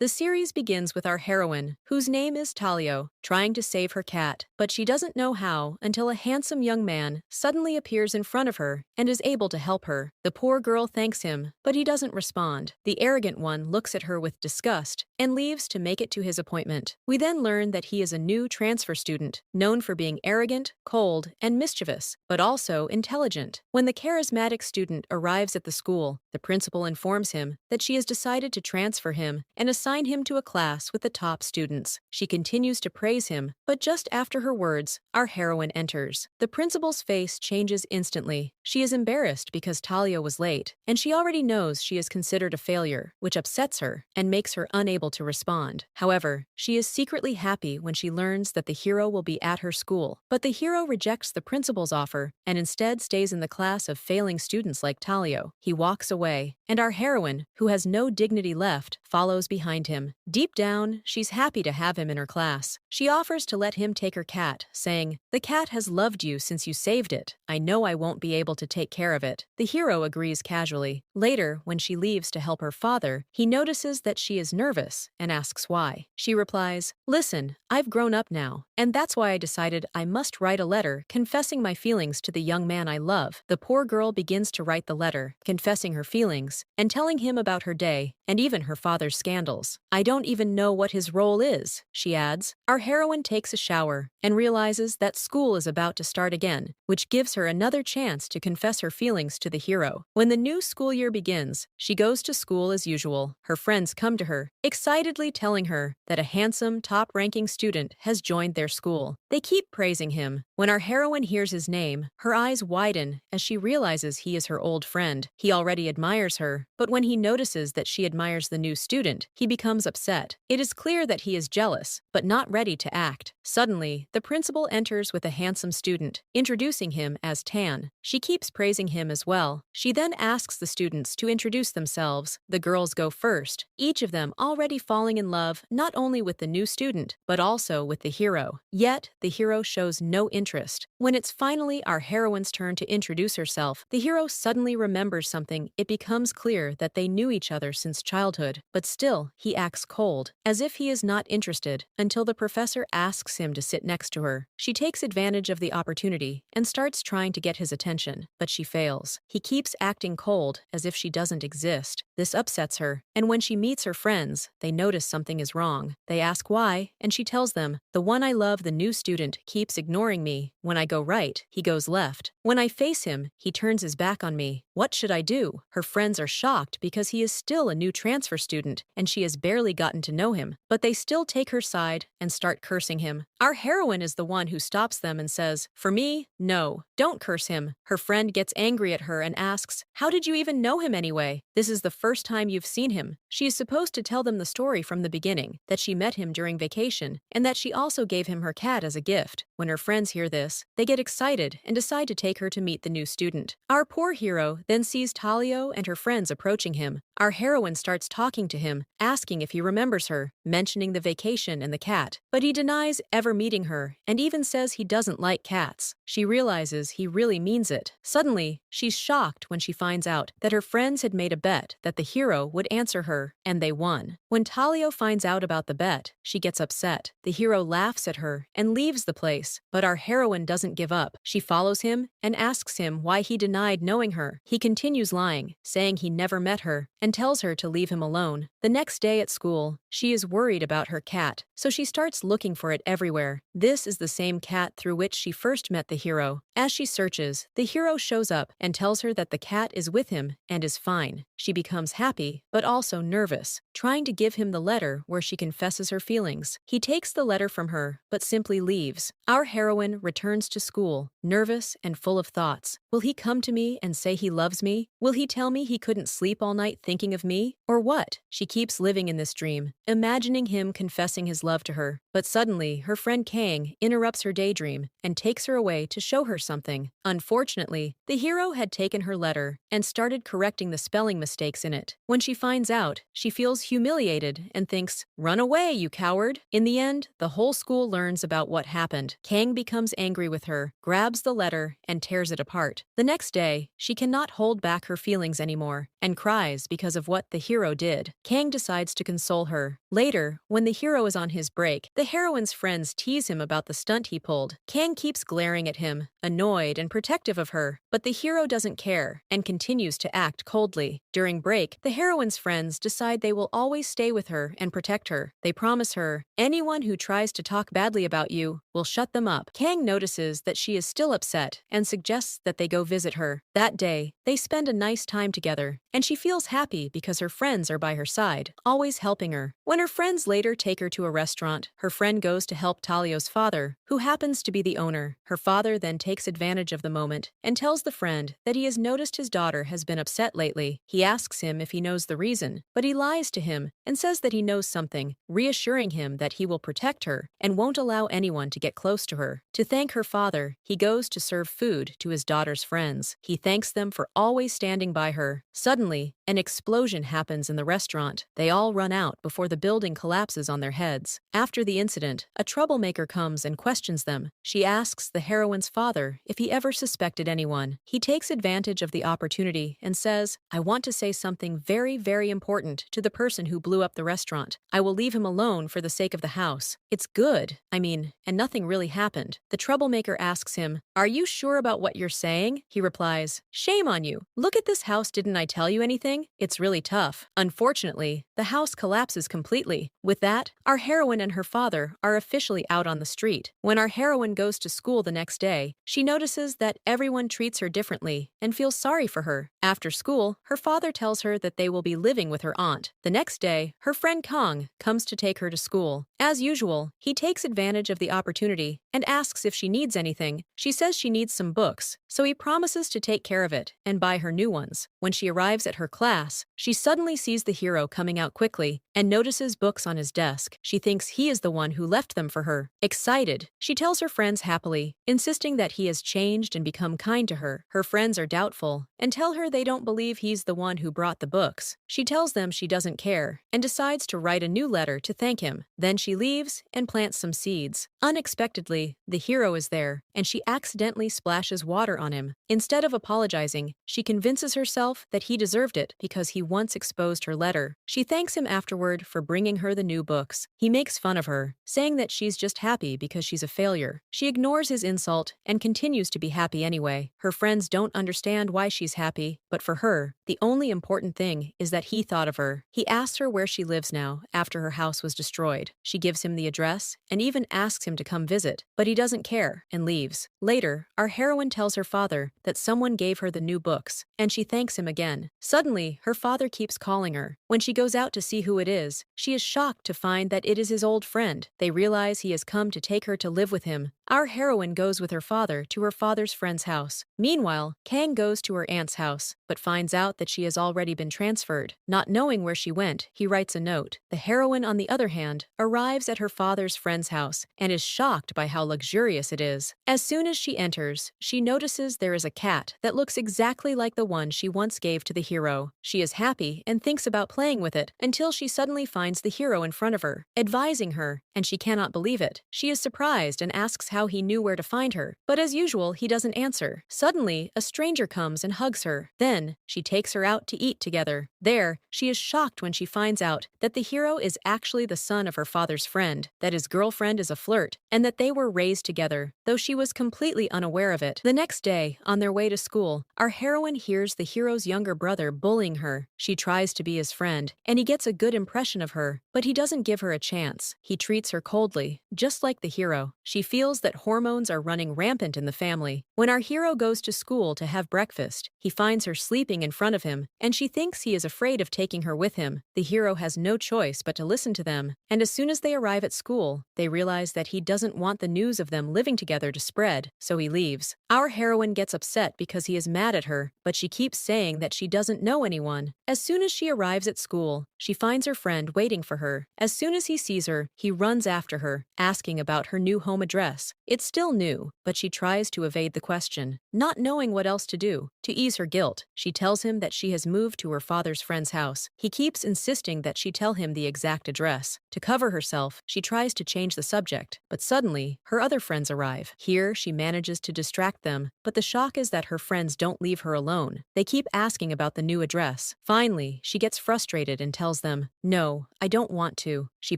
The series begins with our heroine, whose name is Talio, trying to save her cat, but she doesn't know how until a handsome young man suddenly appears in front of her and is able to help her. The poor girl thanks him, but he doesn't respond. The arrogant one looks at her with disgust and leaves to make it to his appointment. We then learn that he is a new transfer student, known for being arrogant, cold, and mischievous, but also intelligent. When the charismatic student arrives at the school, the principal informs him that she has decided to transfer him and assign him to a class with the top students. She continues to praise him, but just after her words, our heroine enters. The principal's face changes instantly. She is embarrassed because Talia was late, and she already knows she is considered a failure, which upsets her and makes her unable to respond. However, she is secretly happy when she learns that the hero will be at her school. But the hero rejects the principal's offer and instead stays in the class of failing students like Talio. He walks away, and our heroine, who has no dignity left, follows behind him. Deep down, she's happy to have him in her class. She offers to let him take her cat, saying, "The cat has loved you since you saved it. I know I won't be able to take care of it." The hero agrees casually. Later, when she leaves to help her father, he notices that she is nervous and asks why. She replies, "Listen, I've grown up now, and that's why I decided I must write a letter confessing my feelings to the young man I love." The poor girl begins to write the letter, confessing her feelings and telling him about her day and even her father's scandals. "I don't even know what his role is," she adds. Our heroine takes a shower and realizes that school is about to start again, which gives her another chance to confess her feelings to the hero. When the new school year begins, she goes to school as usual. Her friends come to her, excitedly telling her that a handsome, top-ranking student has joined their school. They keep praising him. When our heroine hears his name, her eyes widen as she realizes he is her old friend. He already admires her, but when he notices that she admires the new student, he becomes upset. It is clear that he is jealous, but not ready to act. Suddenly, the principal enters with a handsome student, introducing him as Tan. She keeps praising him as well. She then asks the students to introduce themselves. The girls go first, each of them already falling in love not only with the new student, but also with the hero. Yet, the hero shows no interest. When it's finally our heroine's turn to introduce herself, the hero suddenly remembers something. It becomes clear that they knew each other since childhood, but still, he acts cold, as if he is not interested, until the professor asks him to sit next to her. She takes advantage of the opportunity and starts trying to get his attention, but she fails. He keeps acting cold, as if she doesn't exist. This upsets her, and when she meets her friends, they notice something is wrong. They ask why, and she tells them, "The one I love, the new student, keeps ignoring me. When I go right, he goes left. When I face him, he turns his back on me. What should I do?" Her friends are shocked because he is still a new transfer student, and she has barely gotten to know him, but they still take her side and start cursing him. Our heroine is the one who stops them and says, "For me, no, don't curse him." Her friend gets angry at her and asks, "How did you even know him anyway? This is the first time you've seen him." She is supposed to tell them the story from the beginning, that she met him during vacation, and that she also gave him her cat as a gift. When her friends hear this, they get excited and decide to take her to meet the new student. Our poor hero then sees Talio and her friends approaching him. Our heroine starts talking to him, asking if he remembers her, mentioning the vacation and the cat, but he denies ever meeting her and even says he doesn't like cats. She realizes he really means it. Suddenly, she's shocked when she finds out that her friends had made a bet that the hero would answer her, and they won. When Talio finds out about the bet, she gets upset. The hero laughs at her and leaves the place, but our heroine doesn't give up. She follows him and asks him why he denied knowing her. He continues lying, saying he never met her, and tells her to leave him alone. The next day at school, she is worried about her cat, so she starts looking for it everywhere. This is the same cat through which she first met the hero. As she searches, the hero shows up and tells her that the cat is with him and is fine. She becomes happy, but also nervous, trying to give him the letter where she confesses her feelings. He takes the letter from her, but simply leaves. Our heroine returns to school, nervous and full of thoughts. Will he come to me and say he loves me? Will he tell me he couldn't sleep all night thinking of me? Or what? She keeps living in this dream, imagining him confessing his love to her. But suddenly, her friend Kang interrupts her daydream and takes her away to show her something. Unfortunately, the hero had taken her letter and started correcting the spelling mistakes in it. When she finds out, she feels humiliated and thinks, "Run away, you coward." In the end, the whole school learns about what happened. Kang becomes angry with her, grabs the letter, and tears it apart. The next day, she cannot hold back her feelings anymore and cries because of what the hero did. Kang decides to console her. Later, when the hero is on his break, the heroine's friends tease him about the stunt he pulled. Kang keeps glaring at him, annoyed and protective of her, but the hero doesn't care and continues to act coldly. During break, the heroine's friends decide they will always stay with her and protect her. They promise her, "Anyone who tries to talk badly about you will shut them up." Kang notices that she is still upset and suggests that they go visit her. That day, they spend a nice time together, and she feels happy because her friends are by her side, always helping her. When her friends later take her to a restaurant, her friend goes to help Talio's father, who happens to be the owner. Her father then takes advantage of the moment and tells the friend that he has noticed his daughter has been upset lately. He asks him if he knows the reason, but he lies to him and says that he knows something, reassuring him that he will protect her and won't allow anyone to get close to her. To thank her father, he goes to serve food to his daughter's friends. He thanks them for always standing by her. Suddenly, an explosion happens in the restaurant. They all run out before the building collapses on their heads. After the incident, a troublemaker comes and questions them. She asks the heroine's father if he ever suspected anyone. He takes advantage of the opportunity and says, "I want to say something very, very important to the person who blew up the restaurant. I will leave him alone for the sake of the house. It's good, and nothing really happened." The troublemaker asks him, "Are you sure about what you're saying?" He replies, "Shame on you. Look at this house, didn't I tell you anything? It's really tough." Unfortunately, the house collapses completely. With that, our heroine and her father are officially out on the street. When our heroine goes to school the next day, she notices that everyone treats her differently and feels sorry for her. After school, her father tells her that they will be living with her aunt. The next day, her friend Kang comes to take her to school. As usual, he takes advantage of the opportunity and asks if she needs anything. She says she needs some books, so he promises to take care of it and buy her new ones. When she arrives at her class, she suddenly sees the hero coming out quickly and notices books on his desk. She thinks he is the one who left them for her. Excited, she tells her friends happily, insisting that he has changed and become kind to her. Her friends are doubtful and tell her they don't believe he's the one who brought the books. She tells them she doesn't care and decides to write a new letter to thank him. Then she leaves and plants some seeds. Unexpectedly, the hero is there, and she accidentally splashes water on him. Instead of apologizing, she convinces herself that he deserved it because he once exposed her letter. She thanks him afterward for bringing her the new books. He makes fun of her, saying that she's just happy because she's a failure. She ignores his insult and continues to be happy anyway. Her friends don't understand why she's happy, but for her, the only important thing is that he thought of her. He asks her where she lives now after her house was destroyed. She gives him the address and even asks him to come visit, but he doesn't care and leaves. Later, our heroine tells her father that someone gave her the new books, and she thanks him again. Suddenly, her father keeps calling her. When she goes out to see who it is, she is shocked to find that it is his old friend. They realize he has come to take her to live with him. Our heroine goes with her father to her father's friend's house. Meanwhile, Kang goes to her aunt's house, but finds out that she has already been transferred. Not knowing where she went, he writes a note. The heroine, on the other hand, arrives at her father's friend's house and is shocked by how luxurious it is. As soon as she enters, she notices there is a cat that looks exactly like the one she once gave to the hero. She is happy and thinks about playing with it until she suddenly finds the hero in front of her, advising her, and she cannot believe it. She is surprised and asks how he knew where to find her, but as usual, he doesn't answer. Suddenly, a stranger comes and hugs her. Then, she takes her out to eat together. There, she is shocked when she finds out that the hero is actually the son of her father's friend, that his girlfriend is a flirt, and that they were raised together, though she was completely unaware of it. The next day, on their way to school, our heroine hears the hero's younger brother bullying her. She tries to be his friend, and he gets a good impression of her, but he doesn't give her a chance. He treats her coldly, just like the hero. She feels that hormones are running rampant in the family. When our hero goes to school to have breakfast, he finds her sleeping in front of him, and she thinks he is a afraid of taking her with him. The hero has no choice but to listen to them, and as soon as they arrive at school, they realize that he doesn't want the news of them living together to spread, so he leaves. Our heroine gets upset because he is mad at her, but she keeps saying that she doesn't know anyone. As soon as she arrives at school, she finds her friend waiting for her. As soon as he sees her, he runs after her, asking about her new home address. It's still new, but she tries to evade the question, not knowing what else to do. To ease her guilt, she tells him that she has moved to her father's friend's house. He keeps insisting that she tell him the exact address. To cover herself, she tries to change the subject, but suddenly, her other friends arrive. Here, she manages to distract them, but the shock is that her friends don't leave her alone. They keep asking about the new address. Finally, she gets frustrated and tells them, "No, I don't want to." She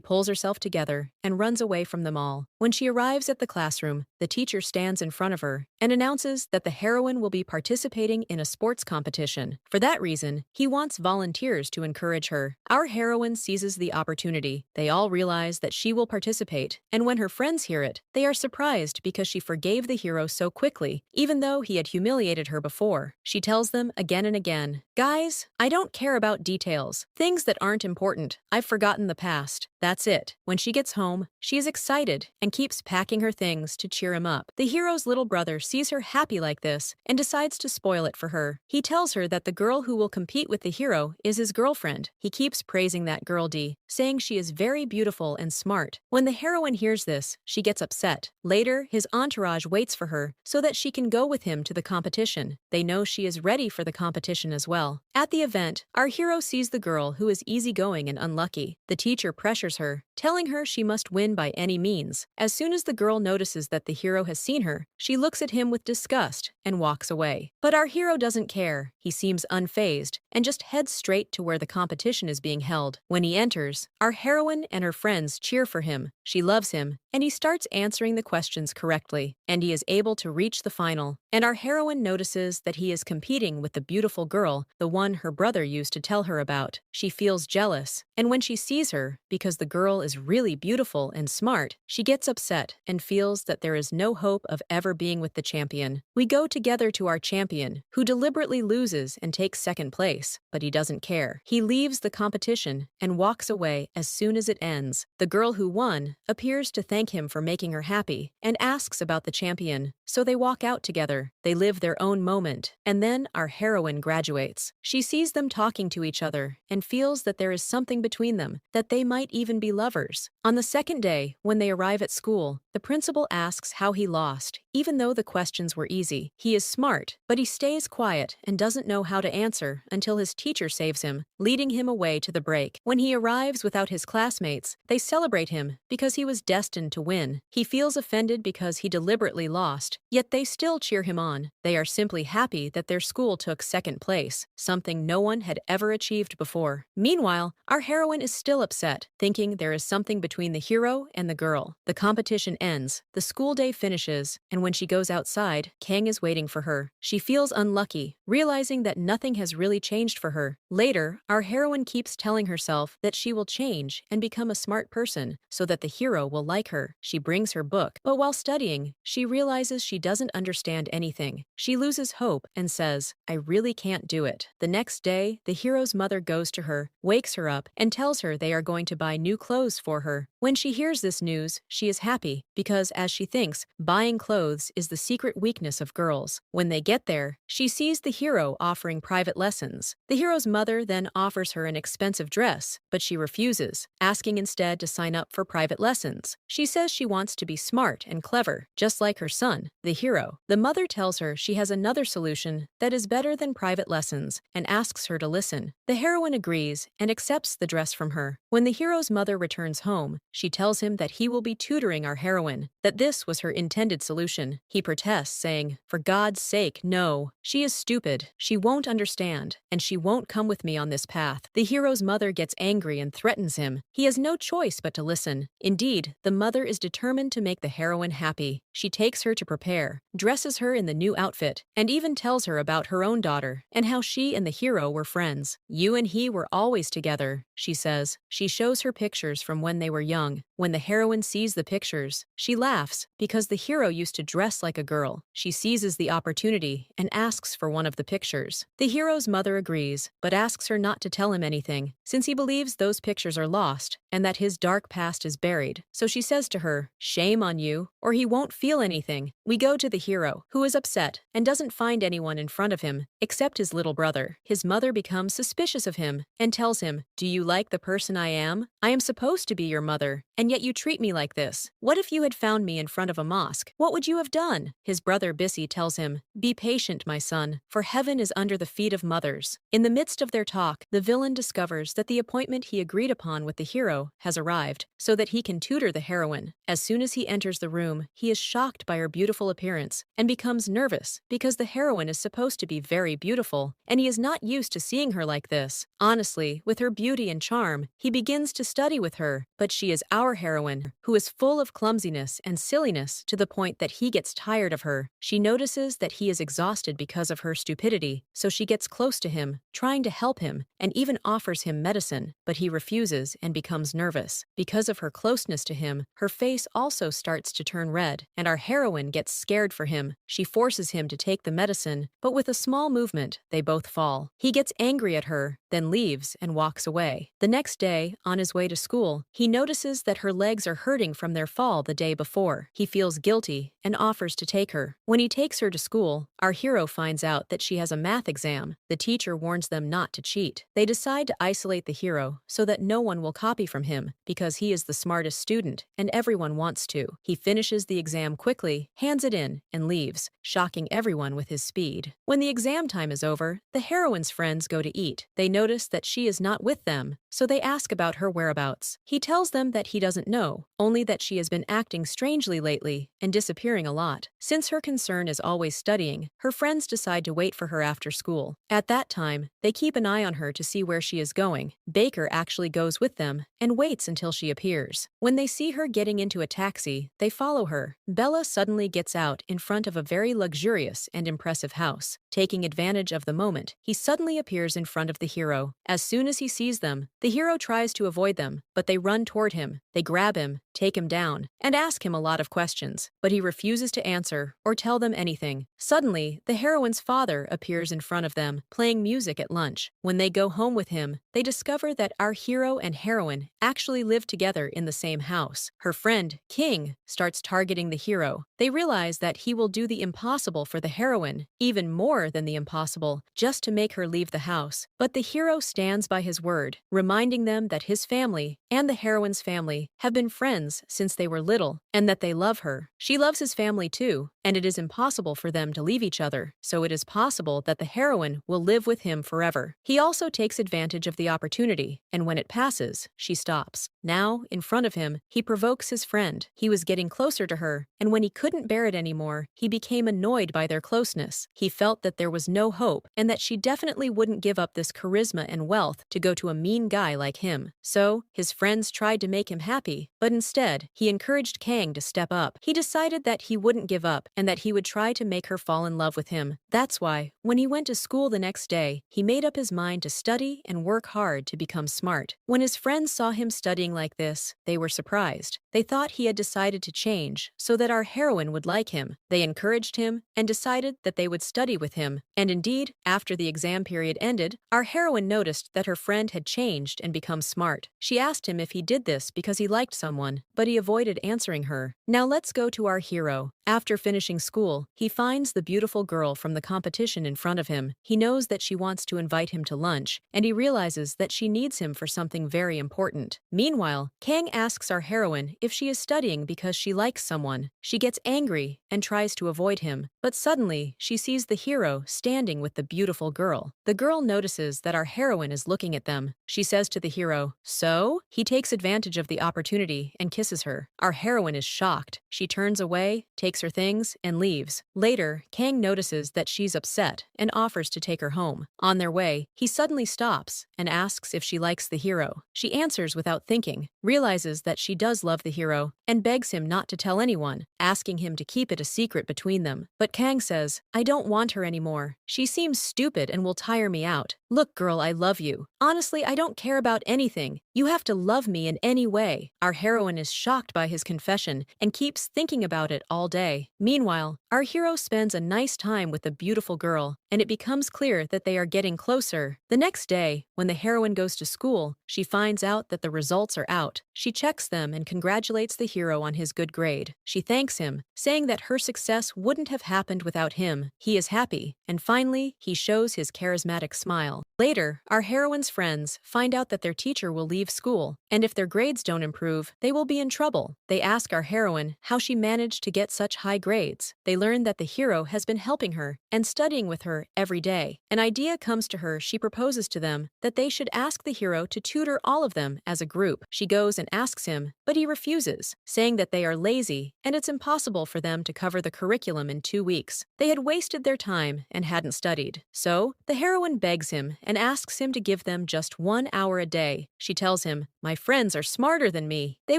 pulls herself together and runs away from them all. When she arrives at the classroom, the teacher stands in front of her and announces that the heroine will be participating in a sports competition. For that reason, he wants volunteers to encourage her. Our heroine seizes the opportunity. They all realize that she will participate, and when her friends hear it, they are surprised because she forgave the hero so quickly, even though he had humiliated her before. She tells them again and again, "Guys, I don't care about details. Things that aren't important. I've forgotten the past." That's it. When she gets home, she is excited and keeps packing her things to cheer him up. The hero's little brother sees her happy like this and decides to spoil it for her. He tells her that the girl who will compete with the hero is his girlfriend. He keeps praising that girl D, saying she is very beautiful and smart. When the heroine hears this, she gets upset. Later, his entourage waits for her so that she can go with him to the competition. They know she is ready for the competition as well. At the event, our hero sees the girl who is easygoing and unlucky. The teacher pressures her, telling her she must win by any means. As soon as the girl notices that the hero has seen her, she looks at him with disgust and walks away. But our hero doesn't care. He seems unfazed and just heads straight to where the competition is being held. When he enters, our heroine and her friends cheer for him. She loves him, and he starts answering the questions correctly, and he is able to reach the final. And our heroine notices that he is competing with the beautiful girl, the one her brother used to tell her about. She feels jealous, and when she sees her, because the girl is really beautiful and smart, she gets upset and feels that there is no hope of ever being with the champion. We go together to our champion, who deliberately loses and takes second place, but he doesn't care. He leaves the competition and walks away as soon as it ends. The girl who won appears to thank him for making her happy and asks about the champion, so they walk out together. They live their own moment, and then our heroine graduates. She sees them talking to each other and feels that there is something between them, that they might even be lovers. On the second day, when they arrive at school, the principal asks how he lost, even though the questions were easy. He is smart, but he stays quiet and doesn't know how to answer until his teacher saves him, leading him away to the break. When he arrives without his classmates, they celebrate him because he was destined to win. He feels offended because he deliberately lost, yet they still cheer him on. They are simply happy that their school took second place, something no one had ever achieved before. Meanwhile, our heroine is still upset, thinking there is something between the hero and the girl. The competition ends, the school day finishes, and when she goes outside, Kang is waiting for her. She feels unlucky, realizing that nothing has really changed for her. Later, our heroine keeps telling herself that she will change and become a smart person so that the hero will like her. She brings her book, but while studying, she realizes she doesn't understand anything. She loses hope and says, "I really can't do it." The next day, the hero's mother goes to her, wakes her up, and tells her they are going to buy new clothes for her. When she hears this news, she is happy because, as she thinks, buying clothes is the secret weakness of girls. When they get there, she sees the hero offering private lessons. The hero's mother then offers her an expensive dress, but she refuses, asking instead to sign up for private lessons. She says she wants to be smart and clever, just like her son, the hero. The mother tells her she has another solution that is better than private lessons and asks her to listen. The heroine agrees and accepts the dress from her. When the hero's mother returns home, she tells him that he will be tutoring our heroine, that this was her intended solution. He protests, saying, "For God's sake, no. She is stupid. She won't understand, and she won't come with me on this path." The hero's mother gets angry and threatens him. He has no choice but to listen. Indeed, the mother is determined to make the heroine happy. She takes her to prepare, dresses her in the new outfit, and even tells her about her own daughter and how she and the hero were friends. "You and he were always together. she says. She shows her pictures from when they were young. When the heroine sees the pictures, she laughs because the hero used to dress like a girl. She seizes the opportunity and asks for one of the pictures. The hero's mother agrees, but asks her not to tell him anything, since he believes those pictures are lost and that his dark past is buried. So she says to her, "Shame on you, or he won't feel anything." We go to the hero, who is upset and doesn't find anyone in front of him except his little brother. His mother becomes suspicious of him and tells him, "Do you like the person I am? I am supposed to be your mother, and yet you treat me like this. What if you had found me in front of a mosque? What would you have done?" His brother Bissy tells him, "Be patient, my son, for heaven is under the feet of mothers." In the midst of their talk, the villain discovers that the appointment he agreed upon with the hero has arrived, so that he can tutor the heroine. As soon as he enters the room, he is shocked by her beautiful appearance and becomes nervous because the heroine is supposed to be very beautiful, and he is not used to seeing her like this. Honestly, with her beauty and charm, he begins to study with her, but she is our heroine, who is full of clumsiness and silliness to the point that he gets tired of her. She notices that he is exhausted because of her stupidity, so she gets close to him, trying to help him, and even offers him medicine, but he refuses and becomes nervous. Because of her closeness to him, her face also starts to turn red, and our heroine gets scared for him. She forces him to take the medicine, but with a small movement, they both fall. He gets angry at her, then leaves and walks away. The next day, on his way to school, he notices that her legs are hurting from their fall the day before. He feels guilty and offers to take her. When he takes her to school, our hero finds out that she has a math exam. The teacher warns them not to cheat. They decide to isolate the hero so that no one will copy from him because he is the smartest student and everyone wants to. He finishes the exam quickly, hands it in, and leaves, shocking everyone with his speed. When the exam time is over, the heroine's friends go to eat. They notice that she is not with them, so they ask about her whereabouts. He tells them that he doesn't know, only that she has been acting strangely lately and disappearing a lot. Since her concern is always studying, her friends decide to wait for her after school. At that time, they keep an eye on her to see where she is going. Baker actually goes with them and waits until she appears. When they see her getting into a taxi, they follow her. Bella suddenly gets out in front of a very luxurious and impressive house. Taking advantage of the moment, he suddenly appears in front of the hero. As soon as he sees them, the hero tries to avoid them, but they run toward him. They grab him, take him down, and ask him a lot of questions, but he refuses to answer or tell them anything. Suddenly, the heroine's father appears in front of them, playing music at lunch. When they go home with him, they discover that our hero and heroine actually live together in the same house. Her friend, King, starts targeting the hero. They realize that he will do the impossible for the heroine, even more than the impossible, just to make her leave the house. But the hero stands by his word, reminding them that his family and the heroine's family have been friends since they were little, and that they love her. She loves his family too, and it is impossible for them to leave each other, so it is possible that the heroine will live with him forever. He also takes advantage of the opportunity, and when it passes, she stops. Now, in front of him, he provokes his friend. He was getting closer to her, and when he couldn't bear it anymore, he became annoyed by their closeness. He felt that there was no hope, and that she definitely wouldn't give up this charisma and wealth to go to a mean guy like him. So, his friends tried to make him happy, but instead, he encouraged Kang to step up. He decided that he wouldn't give up, and that he would try to make her fall in love with him. That's why, when he went to school the next day, he made up his mind to study and work hard to become smart. When his friends saw him studying like this, they were surprised. They thought he had decided to change so that our heroine would like him. They encouraged him and decided that they would study with him. And indeed, after the exam period ended, our heroine noticed that her friend had changed and become smart. She asked him if he did this because he liked someone, but he avoided answering her. Now let's go to our hero. After finishing school, he finds the beautiful girl from the competition in front of him. He knows that she wants to invite him to lunch, and he realizes that she needs him for something very important. Meanwhile, Kang asks our heroine if she is studying because she likes someone. She gets angry and tries to avoid him, but suddenly she sees the hero standing with the beautiful girl. The girl notices that our heroine is looking at them. She says to the hero, "So?" He takes advantage of the opportunity and kisses her. Our heroine is shocked. She turns away, takes her things, and leaves. Later, Kang notices that she's upset and offers to take her home. On their way, he suddenly stops and asks if she likes the hero. She answers without thinking, realizes that she does love the hero, and begs him not to tell anyone, asking him to keep it a secret between them. But Kang says, "I don't want her anymore. She seems stupid and will tire me out. "Look, girl, I love you. Honestly, I don't care about anything. You have to love me in any way." Our heroine is shocked by his confession and keeps thinking about it all day. Meanwhile, our hero spends a nice time with the beautiful girl, and it becomes clear that they are getting closer. The next day, when the heroine goes to school, she finds out that the results are out. She checks them and congratulates the hero on his good grade. She thanks him, saying that her success wouldn't have happened without him. He is happy, and finally, he shows his charismatic smile. Later, our heroine's friends find out that their teacher will leave school, and if their grades don't improve, they will be in trouble. They ask our heroine how she managed to get such high grades. They learn that the hero has been helping her and studying with her every day. An idea comes to her. She proposes to them that they should ask the hero to tutor all of them as a group. She goes and asks him, but he refuses, saying that they are lazy and it's impossible for them to cover the curriculum in 2 weeks. They had wasted their time and hadn't studied. So, the heroine begs him and asks him to give them just 1 hour a day. She tells him, "My friends are smarter than me. They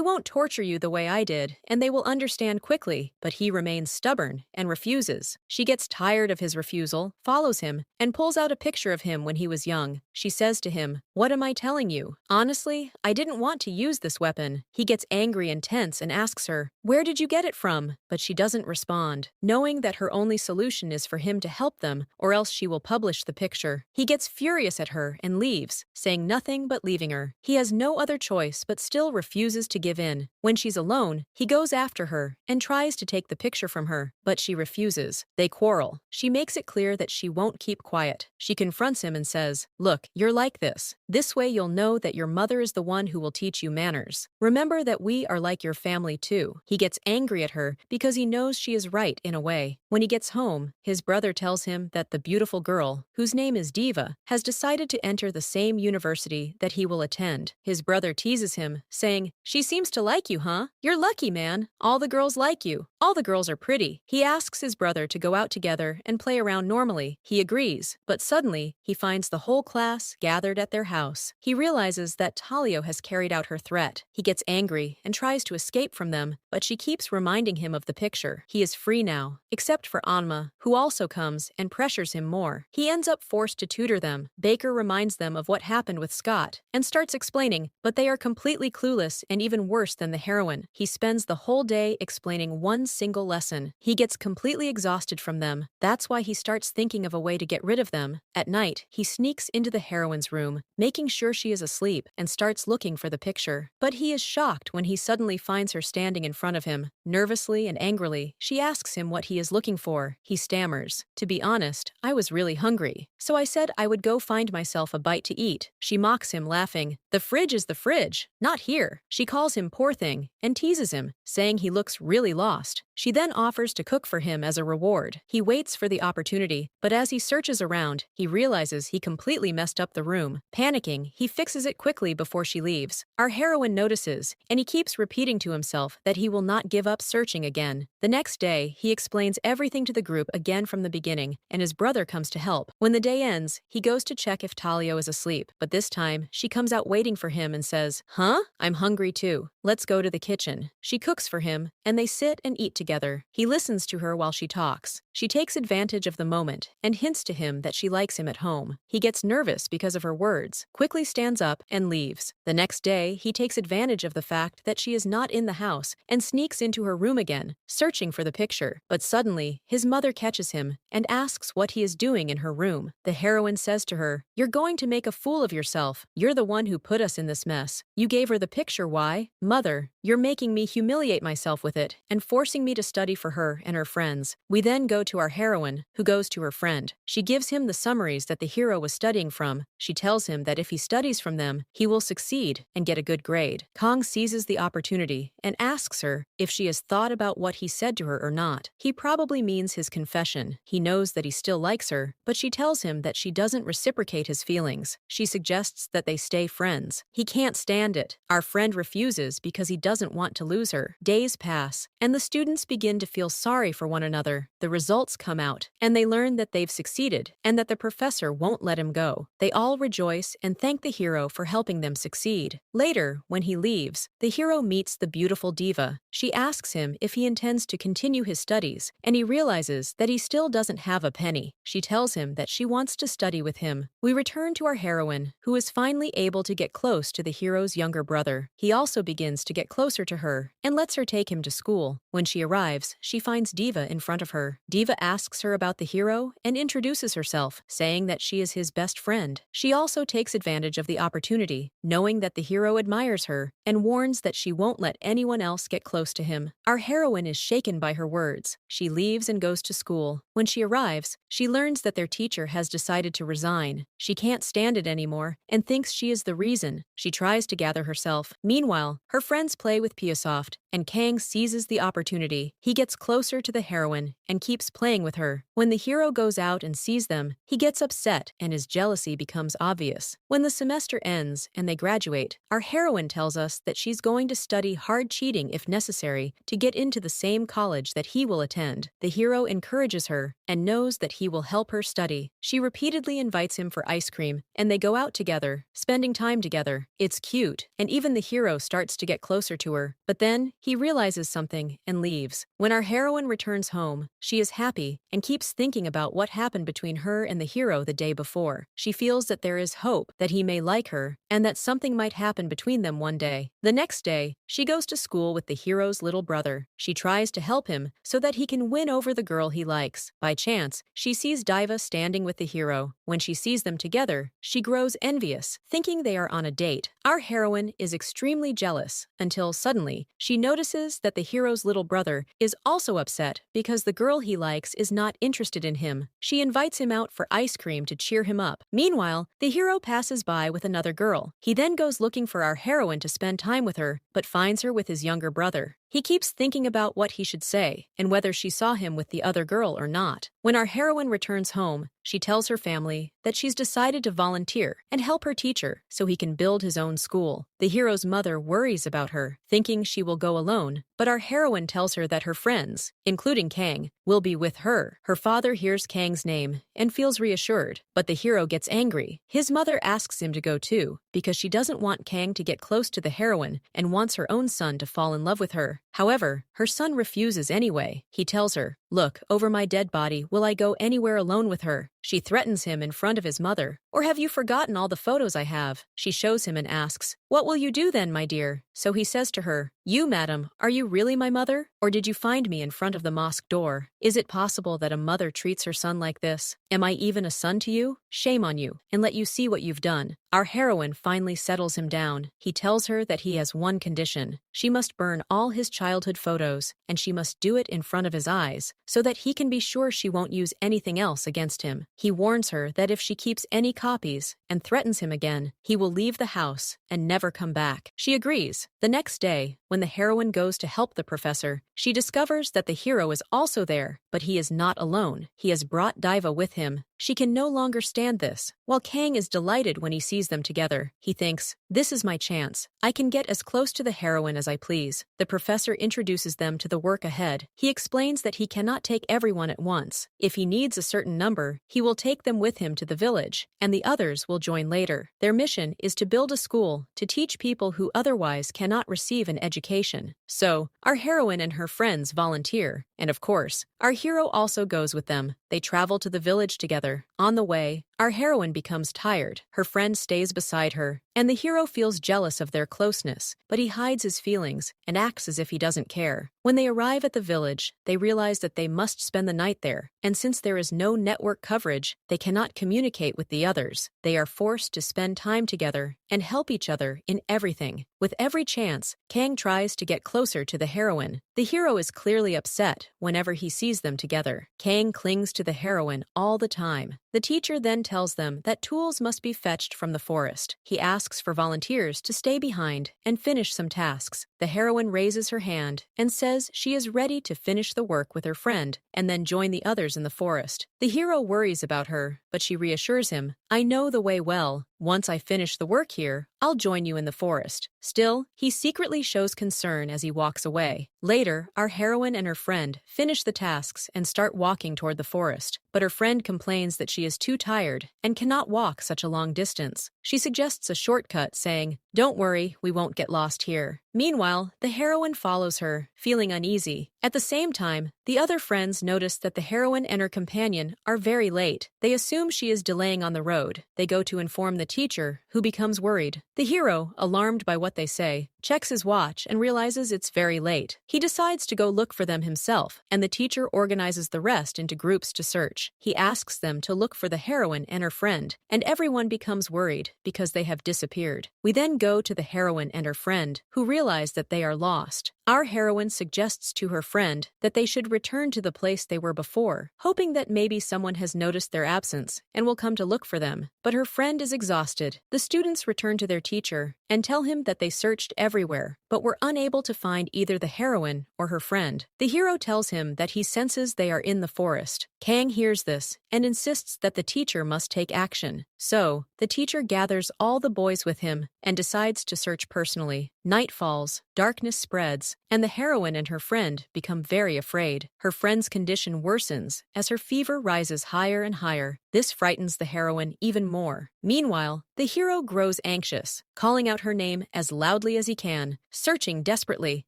won't torture you the way I did, and they will understand quickly." But he remains stubborn and refuses. She gets tired of his refusal, follows him, and pulls out a picture of him when he was young. She says to him, "What am I telling you? Honestly, I didn't want to use this weapon." He gets angry and tense and asks her, "Where did you get it from?" But she doesn't respond, knowing that her only solution is for him to help them, or else she will publish the picture. He gets furious at her and leaves, saying nothing but leaving her. He has no other choice but still refuses to give in. When she's alone, he goes after her and tries to take the picture from her, but she refuses. They quarrel. She makes it clear that she won't keep quiet. She confronts him and says, "Look, you're like this. This way you'll know that your mother is the one who will teach you manners. Remember that we are like your family too." He gets angry at her because he knows she is right in a way. When he gets home, his brother tells him that the beautiful girl, whose name is Diva, has decided to enter the same university that he will attend. His brother teases him, saying, "She seems to like you, huh? You're lucky, man. All the girls like you. All the girls are pretty." He asks his brother to go out together and play around normally. He agrees, but suddenly, he finds the whole class gathered at their house. He realizes that Talio has carried out her threat. He gets angry and tries to escape from them, but she keeps reminding him of the picture. He is free now, except for Anma, who also comes and pressures him more. He ends up forced to tutor them. Baker reminds them of what happened with Scott and starts explaining, but they are completely clueless and even worse than the heroine. He spends the whole day explaining one single lesson. He gets completely exhausted from them. That's why he starts thinking of a way to get rid of them. At night, he sneaks into the heroine's room, making sure she is asleep, and starts looking for the picture. But he is shocked when he suddenly finds her standing in front of him. Nervously and angrily, she asks him what he is looking for. He stammers, "To be honest, I was really hungry, so I said I would go find myself a bite to eat." She mocks him, laughing. "The fridge is the fridge, not here." She calls him poor thing and teases him, saying he looks really lost. She then offers to cook for him as a reward. He waits for the opportunity, but as he searches around, he realizes he completely messed up the room. Panicking, he fixes it quickly before she leaves. Our heroine notices, and he keeps repeating to himself that he will not give up searching again. The next day, he explains everything to the group again from the beginning, and his brother comes to help. When the day ends, he goes to check if Talio is asleep, but this time, she comes out waiting for him and says, "Huh? I'm hungry too. Let's go to the kitchen." She cooks for him, and they sit and eat together. He listens to her while she talks. She takes advantage of the moment and hints to him that she likes him at home. He gets nervous because of her words, quickly stands up, and leaves. The next day, he takes advantage of the fact that she is not in the house and sneaks into her room again, searching for the picture. But suddenly, his mother catches him and asks what he is doing in her room. The heroine says to her, "You're going to make a fool of yourself. You're the one who put us in this mess. You gave her the picture, why? Mother, you're making me humiliate myself with it and forcing me to study for her and her friends." We then go to our heroine, who goes to her friend. She gives him the summaries that the hero was studying from. She tells him that if he studies from them, he will succeed and get a good grade. Kang seizes the opportunity and asks her if she has thought about what he said to her or not. He probably means his confession. He knows that he still likes her, but she tells him that she doesn't reciprocate his feelings. She suggests that they stay friends. He can't stand it. Our friend refuses because he doesn't doesn't want to lose her. Days pass, and the students begin to feel sorry for one another. The results come out, and they learn that they've succeeded and that the professor won't let him go. They all rejoice and thank the hero for helping them succeed. Later, when he leaves, the hero meets the beautiful Diva. She asks him if he intends to continue his studies, and he realizes that he still doesn't have a penny. She tells him that she wants to study with him. We return to our heroine, who is finally able to get close to the hero's younger brother. He also begins to get closer to her and lets her take him to school. When she arrives, she finds Diva in front of her. Diva asks her about the hero and introduces herself, saying that she is his best friend. She also takes advantage of the opportunity, knowing that the hero admires her, and warns that she won't let anyone else get close to him. Our heroine is shaken by her words. She leaves and goes to school. When she arrives, she learns that their teacher has decided to resign. She can't stand it anymore and thinks she is the reason. She tries to gather herself. Meanwhile, her friends play with Piasoft, and Kang seizes the opportunity. He gets closer to the heroine and keeps playing with her. When the hero goes out and sees them, he gets upset and his jealousy becomes obvious. When the semester ends and they graduate, our heroine tells us that she's going to study hard cheating if necessary to get into the same college that he will attend. The hero encourages her and knows that he will help her study. She repeatedly invites him for ice cream, and they go out together, spending time together. It's cute, and even the hero starts to get closer to her. But then, he realizes something and leaves. When our heroine returns home, she is happy and keeps thinking about what happened between her and the hero the day before. She feels that there is hope that he may like her and that something might happen between them one day. The next day, she goes to school with the hero's little brother. She tries to help him so that he can win over the girl he likes. By chance, she sees Diva standing with the hero. When she sees them together, she grows envious, thinking they are on a date. Our heroine is extremely jealous until suddenly she notices that the hero's little brother is also upset because the girl he likes is not interested in him. She invites him out for ice cream to cheer him up. Meanwhile, the hero passes by with another girl. He then goes looking for our heroine to spend time with her, but finds her with his younger brother. He keeps thinking about what he should say and whether she saw him with the other girl or not. When our heroine returns home, she tells her family that she's decided to volunteer and help her teacher so he can build his own school. The hero's mother worries about her, thinking she will go alone, but our heroine tells her that her friends, including Kang, will be with her. Her father hears Kang's name and feels reassured, but the hero gets angry. His mother asks him to go too, because she doesn't want Kang to get close to the heroine and wants her own son to fall in love with her. However, her son refuses anyway. He tells her, "Look, over my dead body, will I go anywhere alone with her?" She threatens him in front of his mother. "Or have you forgotten all the photos I have?" She shows him and asks, "What will you do then, my dear?" So he says to her, "You, madam, are you really my mother? Or did you find me in front of the mosque door? Is it possible that a mother treats her son like this? Am I even a son to you? Shame on you, and let you see what you've done." Our heroine finally settles him down. He tells her that he has one condition. She must burn all his childhood photos, and she must do it in front of his eyes, so that he can be sure she won't use anything else against him. He warns her that if she keeps any copies and threatens him again, he will leave the house and never come back. She agrees. The next day, when the heroine goes to help the professor, she discovers that the hero is also there, but he is not alone. He has brought Diva with him. She can no longer stand this. While Kang is delighted when he sees them together, he thinks, "This is my chance. I can get as close to the heroine as I please." The professor introduces them to the work ahead. He explains that he cannot take everyone at once. If he needs a certain number, he will take them with him to the village, and the others will join later. Their mission is to build a school to teach people who otherwise cannot receive an education. So, our heroine and her friends volunteer, and of course, our hero also goes with them. They travel to the village together. On the way, our heroine becomes tired. Her friend stays beside her, and the hero feels jealous of their closeness, but he hides his feelings and acts as if he doesn't care. When they arrive at the village, they realize that they must spend the night there, and since there is no network coverage, they cannot communicate with the others. They are forced to spend time together and help each other in everything. With every chance, Kang tries to get closer to the heroine. The hero is clearly upset whenever he sees them together. Kang clings to the heroine all the time. The teacher then tells them that tools must be fetched from the forest. He asks for volunteers to stay behind and finish some tasks. The heroine raises her hand and says she is ready to finish the work with her friend and then join the others in the forest. The hero worries about her, but she reassures him I know the way well. Once I finish the work here, I'll join you in the forest. Still, he secretly shows concern as he walks away. Later, our heroine and her friend finish the tasks and start walking toward the forest. But her friend complains that she is too tired and cannot walk such a long distance. She suggests a shortcut, saying, "Don't worry, we won't get lost here." Meanwhile, the heroine follows her, feeling uneasy. At the same time, the other friends notice that the heroine and her companion are very late. They assume she is delaying on the road. They go to inform the teacher, who becomes worried. The hero, alarmed by what they say, checks his watch and realizes it's very late. He decides to go look for them himself, and the teacher organizes the rest into groups to search. He asks them to look for the heroine and her friend, and everyone becomes worried because they have disappeared. We then go to the heroine and her friend, who realize that they are lost. Our heroine suggests to her friend that they should return to the place they were before, hoping that maybe someone has noticed their absence and will come to look for them. But her friend is exhausted. The students return to their teacher and tell him that they searched everywhere, but were unable to find either the heroine or her friend. The hero tells him that he senses they are in the forest. Kang hears this and insists that the teacher must take action. So, the teacher gathers all the boys with him and decides to search personally. Night falls, darkness spreads, and the heroine and her friend become very afraid. Her friend's condition worsens as her fever rises higher and higher. This frightens the heroine even more. Meanwhile, the hero grows anxious, calling out her name as loudly as he can, searching desperately.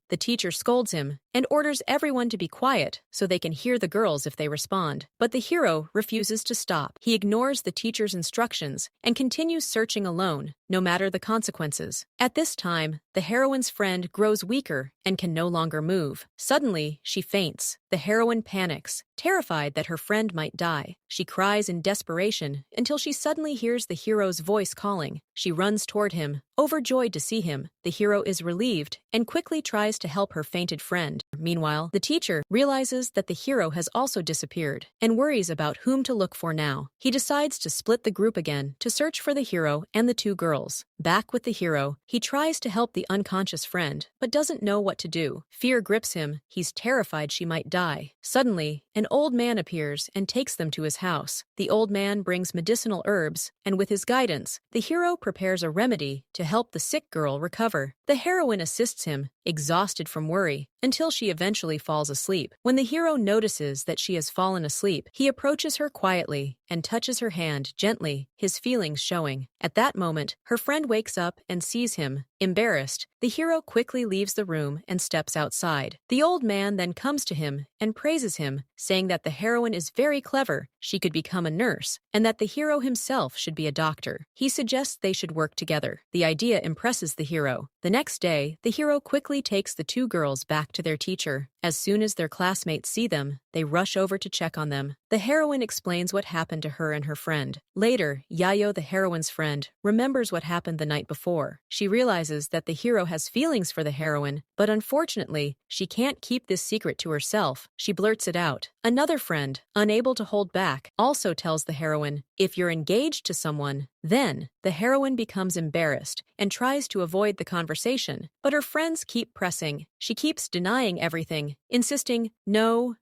The teacher scolds him and orders everyone to be quiet so they can hear the girls if they respond. But the hero refuses to stop. He ignores the teacher's instructions and continues searching alone, no matter the consequences. At this time, the heroine's friend grows weaker and can no longer move. Suddenly, she faints. The heroine panics, terrified that her friend might die. She cries in desperation until she suddenly hears the hero's voice calling. She runs toward him, overjoyed to see him. The hero is relieved and quickly tries to help her fainted friend. Meanwhile, the teacher realizes that the hero has also disappeared and worries about whom to look for now. He decides to split the group again to search for the hero and the two girls. Back with the hero, he tries to help the unconscious friend, but doesn't know what to do. Fear grips him. He's terrified she might die. Suddenly, an old man appears and takes them to his house. The old man brings medicinal herbs, and with his guidance, the hero prepares a remedy to help the sick girl recover. The heroine assists him, exhausted from worry, until she eventually falls asleep. When the hero notices that she has fallen asleep, he approaches her quietly and touches her hand gently, his feelings showing. At that moment, her friend wakes up and sees him. Embarrassed, the hero quickly leaves the room and steps outside. The old man then comes to him and praises him, saying that the heroine is very clever, she could become a nurse, and that the hero himself should be a doctor. He suggests they should work together. The idea impresses the hero. The next day, the hero quickly takes the two girls back to their teacher. As soon as their classmates see them, they rush over to check on them. The heroine explains what happened to her and her friend. Later, Yayo, the heroine's friend, remembers what happened the night before. She realizes that the hero has feelings for the heroine, but unfortunately, she can't keep this secret to herself. She blurts it out. Another friend, unable to hold back, also tells the heroine, "If you're engaged to someone, then." The heroine becomes embarrassed and tries to avoid the conversation, but her friends keep pressing. She keeps denying everything, insisting, "No,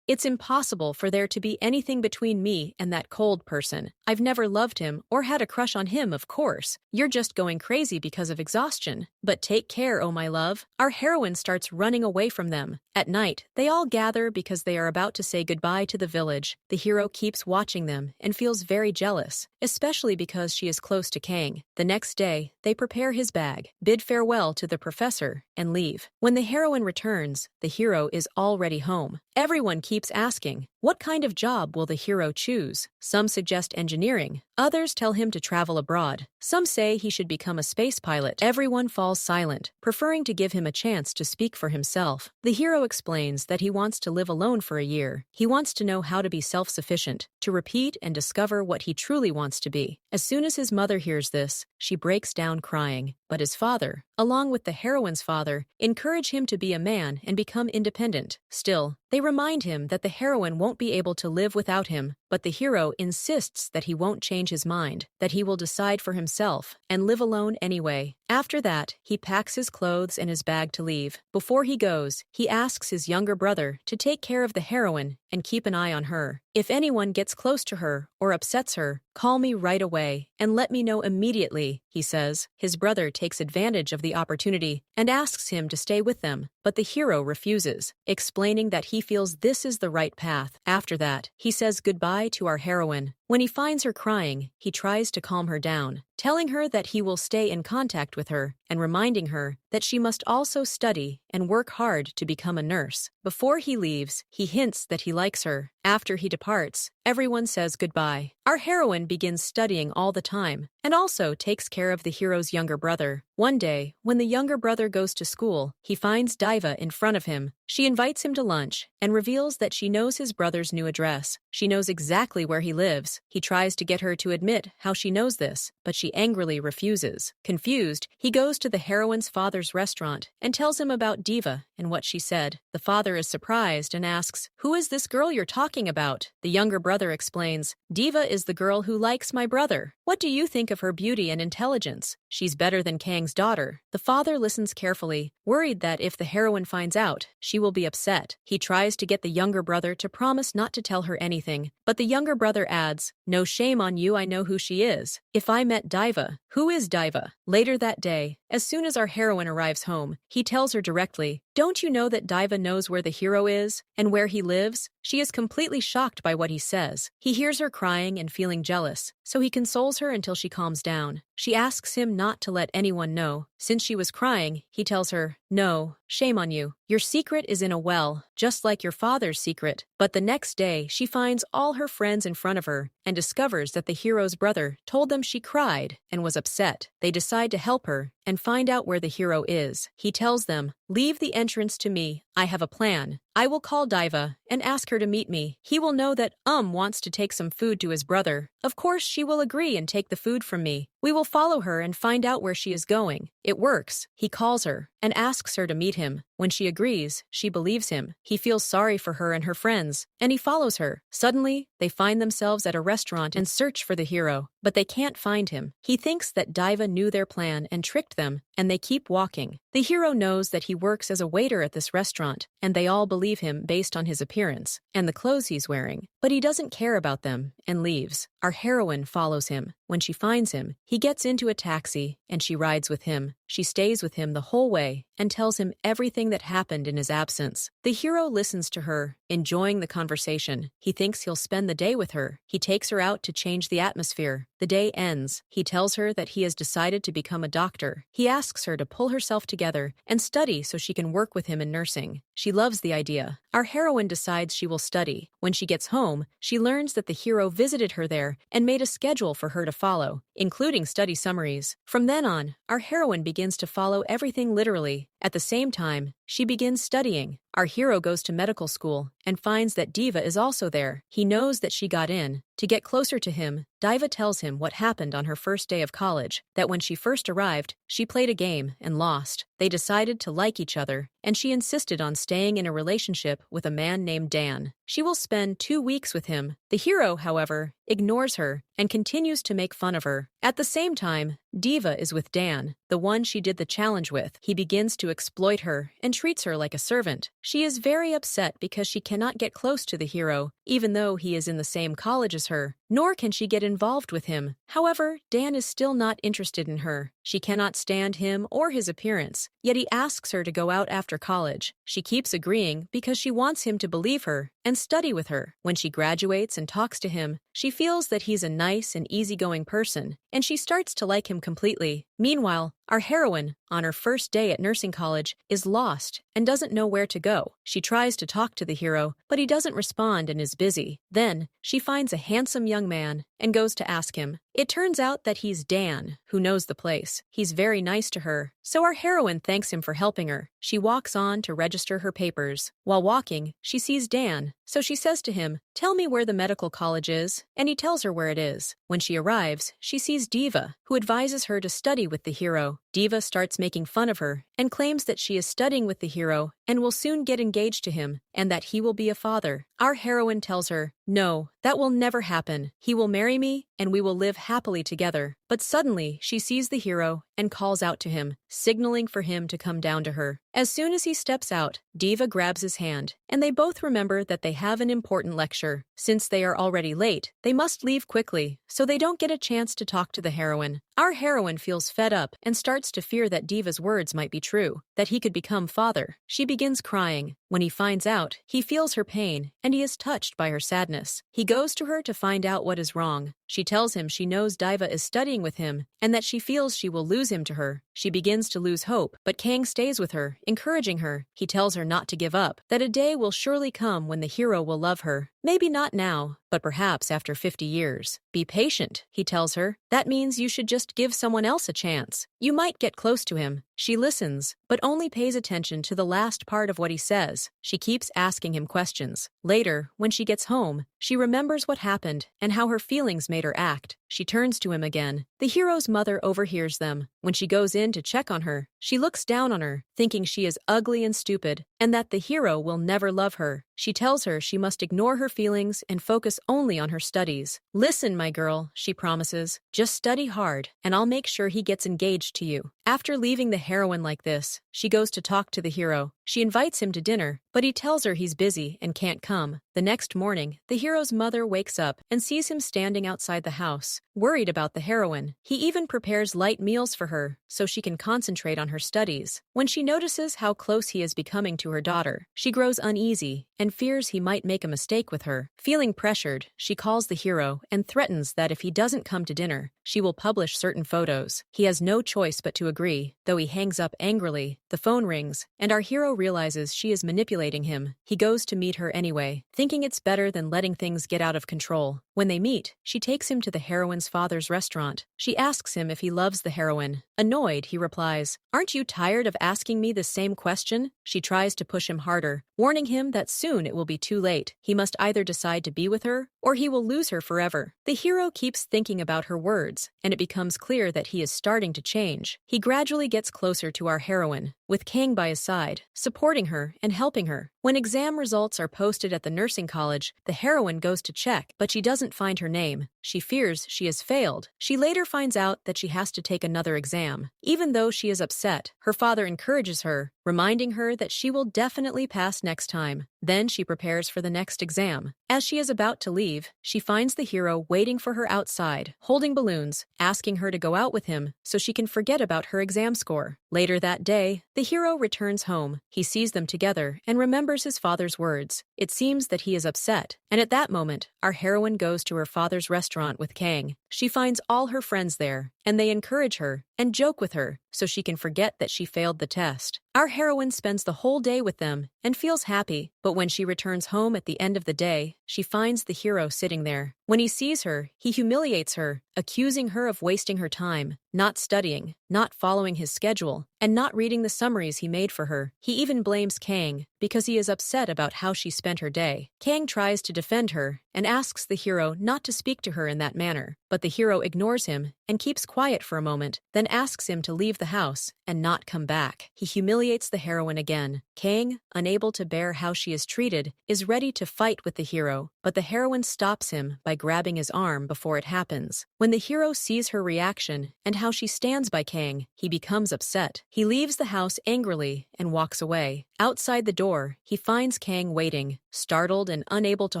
it's impossible for there to be anything between me and that cold person. I've never loved him or had a crush on him, of course. You're just going crazy because of exhaustion. But take care, oh my love." Our heroine starts running away from them. At night, they all gather because they are about to say goodbye to the village. The hero keeps watching them and feels very jealous, especially because she is close to Kang. The next day, they prepare his bag, bid farewell to the professor, and leave. When the heroine returns, the hero is already home. Everyone keeps asking, what kind of job will the hero choose? Some suggest engineering, others tell him to travel abroad. Some say he should become a space pilot. Everyone falls silent, preferring to give him a chance to speak for himself. The hero explains that he wants to live alone for a year. He wants to know how to be self-sufficient, to repeat and discover what he truly wants to be. As soon as his mother hears this, she breaks down crying. But his father, along with the heroine's father, encourage him to be a man and become independent. Still, they remind him that the heroine won't be able to live without him, but the hero insists that he won't change his mind, that he will decide for himself and live alone anyway. After that, he packs his clothes and his bag to leave. Before he goes, he asks his younger brother to take care of the heroine and keep an eye on her. If anyone gets close to her or upsets her, Call me right away and let me know immediately, he says. His brother takes advantage of the opportunity and asks him to stay with them, but the hero refuses, explaining that he feels this is the right path. After that, he says goodbye to our heroine. When he finds her crying, he tries to calm her down, telling her that he will stay in contact with her and reminding her that she must also study and work hard to become a nurse. Before he leaves, he hints that he likes her. After he departs, everyone says goodbye. Our heroine begins studying all the time and also takes care of the hero's younger brother. One day, when the younger brother goes to school, he finds Diva in front of him. She invites him to lunch and reveals that she knows his brother's new address. She knows exactly where he lives. He tries to get her to admit how she knows this, but she angrily refuses. Confused, he goes to the heroine's father's restaurant and tells him about Diva and what she said. The father is surprised and asks, "Who is this girl you're talking about?" The younger brother explains, "Diva is the girl who likes my brother. What do you think of her beauty and intelligence? She's better than Kang's daughter." The father listens carefully, worried that if the heroine finds out, she will be upset. He tries to get the younger brother to promise not to tell her anything, but the younger brother adds, "No shame on you, I know who she is. If I met Diva, who is Diva?" Later that day, as soon as our heroine arrives home, he tells her directly, "Don't you know that Diva knows where the hero is and where he lives?" She is completely shocked by what he says. He hears her crying and feeling jealous, so he consoles her until she calms down. She asks him not to let anyone know. Since she was crying, he tells her, "No, shame on you. Your secret is in a well, just like your father's secret." But the next day, she finds all her friends in front of her and discovers that the hero's brother told them she cried and was upset. They decide to help her and find out where the hero is. He tells them, "Leave the entrance to me. I have a plan. I will call Diva and ask her to meet me. He will know that wants to take some food to his brother. Of course, she will agree and take the food from me. We will follow her and find out where she is going." It works. He calls her and asks her to meet him. When she agrees, she believes him. He feels sorry for her and her friends, and he follows her. Suddenly, they find themselves at a restaurant and search for the hero, but they can't find him. He thinks that Diva knew their plan and tricked them, and they keep walking. The hero knows that he works as a waiter at this restaurant, and they all believe him based on his appearance and the clothes he's wearing, but he doesn't care about them and leaves. Our heroine follows him. When she finds him, he gets into a taxi and she rides with him. She stays with him the whole way and tells him everything that happened in his absence. The hero listens to her, enjoying the conversation. He thinks he'll spend the day with her. He takes her out to change the atmosphere. The day ends. He tells her that he has decided to become a doctor. He asks her to pull herself together and study so she can work with him in nursing. She loves the idea. Our heroine decides she will study. When she gets home, she learns that the hero visited her there and made a schedule for her to follow, including study summaries. From then on, our heroine begins to follow everything literally. At the same time, she begins studying. Our hero goes to medical school and finds that Diva is also there. He knows that she got in. To get closer to him, Diva tells him what happened on her first day of college, that when she first arrived, she played a game and lost. They decided to like each other, and she insisted on staying in a relationship with a man named Dan. She will spend 2 weeks with him. The hero, however, ignores her and continues to make fun of her. At the same time, Diva is with Dan, the one she did the challenge with. He begins to exploit her and treats her like a servant. She is very upset because she cannot get close to the hero, even though he is in the same college as her, nor can she get involved with him. However, Dan is still not interested in her. She cannot stand him or his appearance, yet he asks her to go out after college. She keeps agreeing because she wants him to believe her and study with her. When she graduates and talks to him, she feels that he's a nice and easygoing person, and she starts to like him completely. Meanwhile, our heroine, on her first day at nursing college, is lost and doesn't know where to go. She tries to talk to the hero, but he doesn't respond and is busy. Then, she finds a handsome young man and goes to ask him. It turns out that he's Dan, who knows the place. He's very nice to her, so our heroine thanks him for helping her. She walks on to register her papers. While walking, she sees Dan, so she says to him, "Tell me where the medical college is," and he tells her where it is. When she arrives, she sees Diva, who advises her to study with the hero. Diva starts making fun of her and claims that she is studying with the hero and will soon get engaged to him and that he will be a father. Our heroine tells her, "No, that will never happen. He will marry me and we will live happily together." but suddenly she sees the hero and calls out to him, signaling for him to come down to her. As soon as he steps out, Diva grabs his hand, and they both remember that they have an important lecture. Since they are already late, they must leave quickly, so they don't get a chance to talk to the heroine. Our heroine feels fed up and starts to fear that Diva's words might be true, that he could become father. She begins crying. When he finds out, he feels her pain, and he is touched by her sadness. He goes to her to find out what is wrong. She tells him she knows Diva is studying with him, and that she feels she will lose him to her. She begins to lose hope, but Kang stays with her, encouraging her. He tells her not to give up, that a day will surely come when the hero will love her. Maybe not now, but perhaps after 50 years. Be patient, he tells her. That means you should just give someone else a chance. You might get close to him. She listens, but only pays attention to the last part of what he says. She keeps asking him questions. Later, when she gets home, she remembers what happened and how her feelings made her act. She turns to him again. The hero's mother overhears them. When she goes in to check on her, she looks down on her, thinking she is ugly and stupid, and that the hero will never love her. She tells her she must ignore her feelings and focus only on her studies. Listen, my girl, she promises. Just study hard, and I'll make sure he gets engaged to you. After leaving the heroine like this, she goes to talk to the hero. She invites him to dinner, but he tells her he's busy and can't come. The next morning, the hero's mother wakes up and sees him standing outside the house, worried about the heroine. He even prepares light meals for her, so she can concentrate on her studies. When she notices how close he is becoming to her daughter, she grows uneasy and fears he might make a mistake with her. Feeling pressured, she calls the hero and threatens that if he doesn't come to dinner, she will publish certain photos. He has no choice but to agree, though he hangs up angrily. The phone rings, and our hero realizes she is manipulating him. He goes to meet her anyway, thinking it's better than letting things get out of control. When they meet, she takes him to the heroine's father's restaurant. She asks him if he loves the heroine. Annoyed, he replies, "Aren't you tired of asking me the same question?" She tries to push him harder, warning him that soon it will be too late. He must either decide to be with her, or he will lose her forever. The hero keeps thinking about her words, and it becomes clear that he is starting to change. He gradually gets closer to our heroine, with Kang by his side, supporting her and helping her. When exam results are posted at the nursing college, the heroine goes to check, but she doesn't find her name. She fears she has failed. She later finds out that she has to take another exam. Even though she is upset, her father encourages her, reminding her that she will definitely pass next time. Then she prepares for the next exam. As she is about to leave, she finds the hero waiting for her outside, holding balloons, asking her to go out with him so she can forget about her exam score. Later that day, the hero returns home. He sees them together and remembers his father's words. It seems that he is upset, and at that moment, our heroine goes to her father's restaurant with Kang. She finds all her friends there, and they encourage her and joke with her so she can forget that she failed the test. Our heroine spends the whole day with them and feels happy, but when she returns home at the end of the day, she finds the hero sitting there. When he sees her, he humiliates her, accusing her of wasting her time, not studying, not following his schedule, and not reading the summaries he made for her. He even blames Kang because he is upset about how she spent her day. Kang tries to defend her and asks the hero not to speak to her in that manner, but the hero ignores him and keeps quiet for a moment, then asks him to leave the house and not come back. He humiliates the heroine again. Kang, unable to bear how she is treated, is ready to fight with the hero, but the heroine stops him by grabbing his arm before it happens. When the hero sees her reaction and how she stands by Kang, he becomes upset. He leaves the house angrily and walks away. Outside the door, he finds Kang waiting. Startled and unable to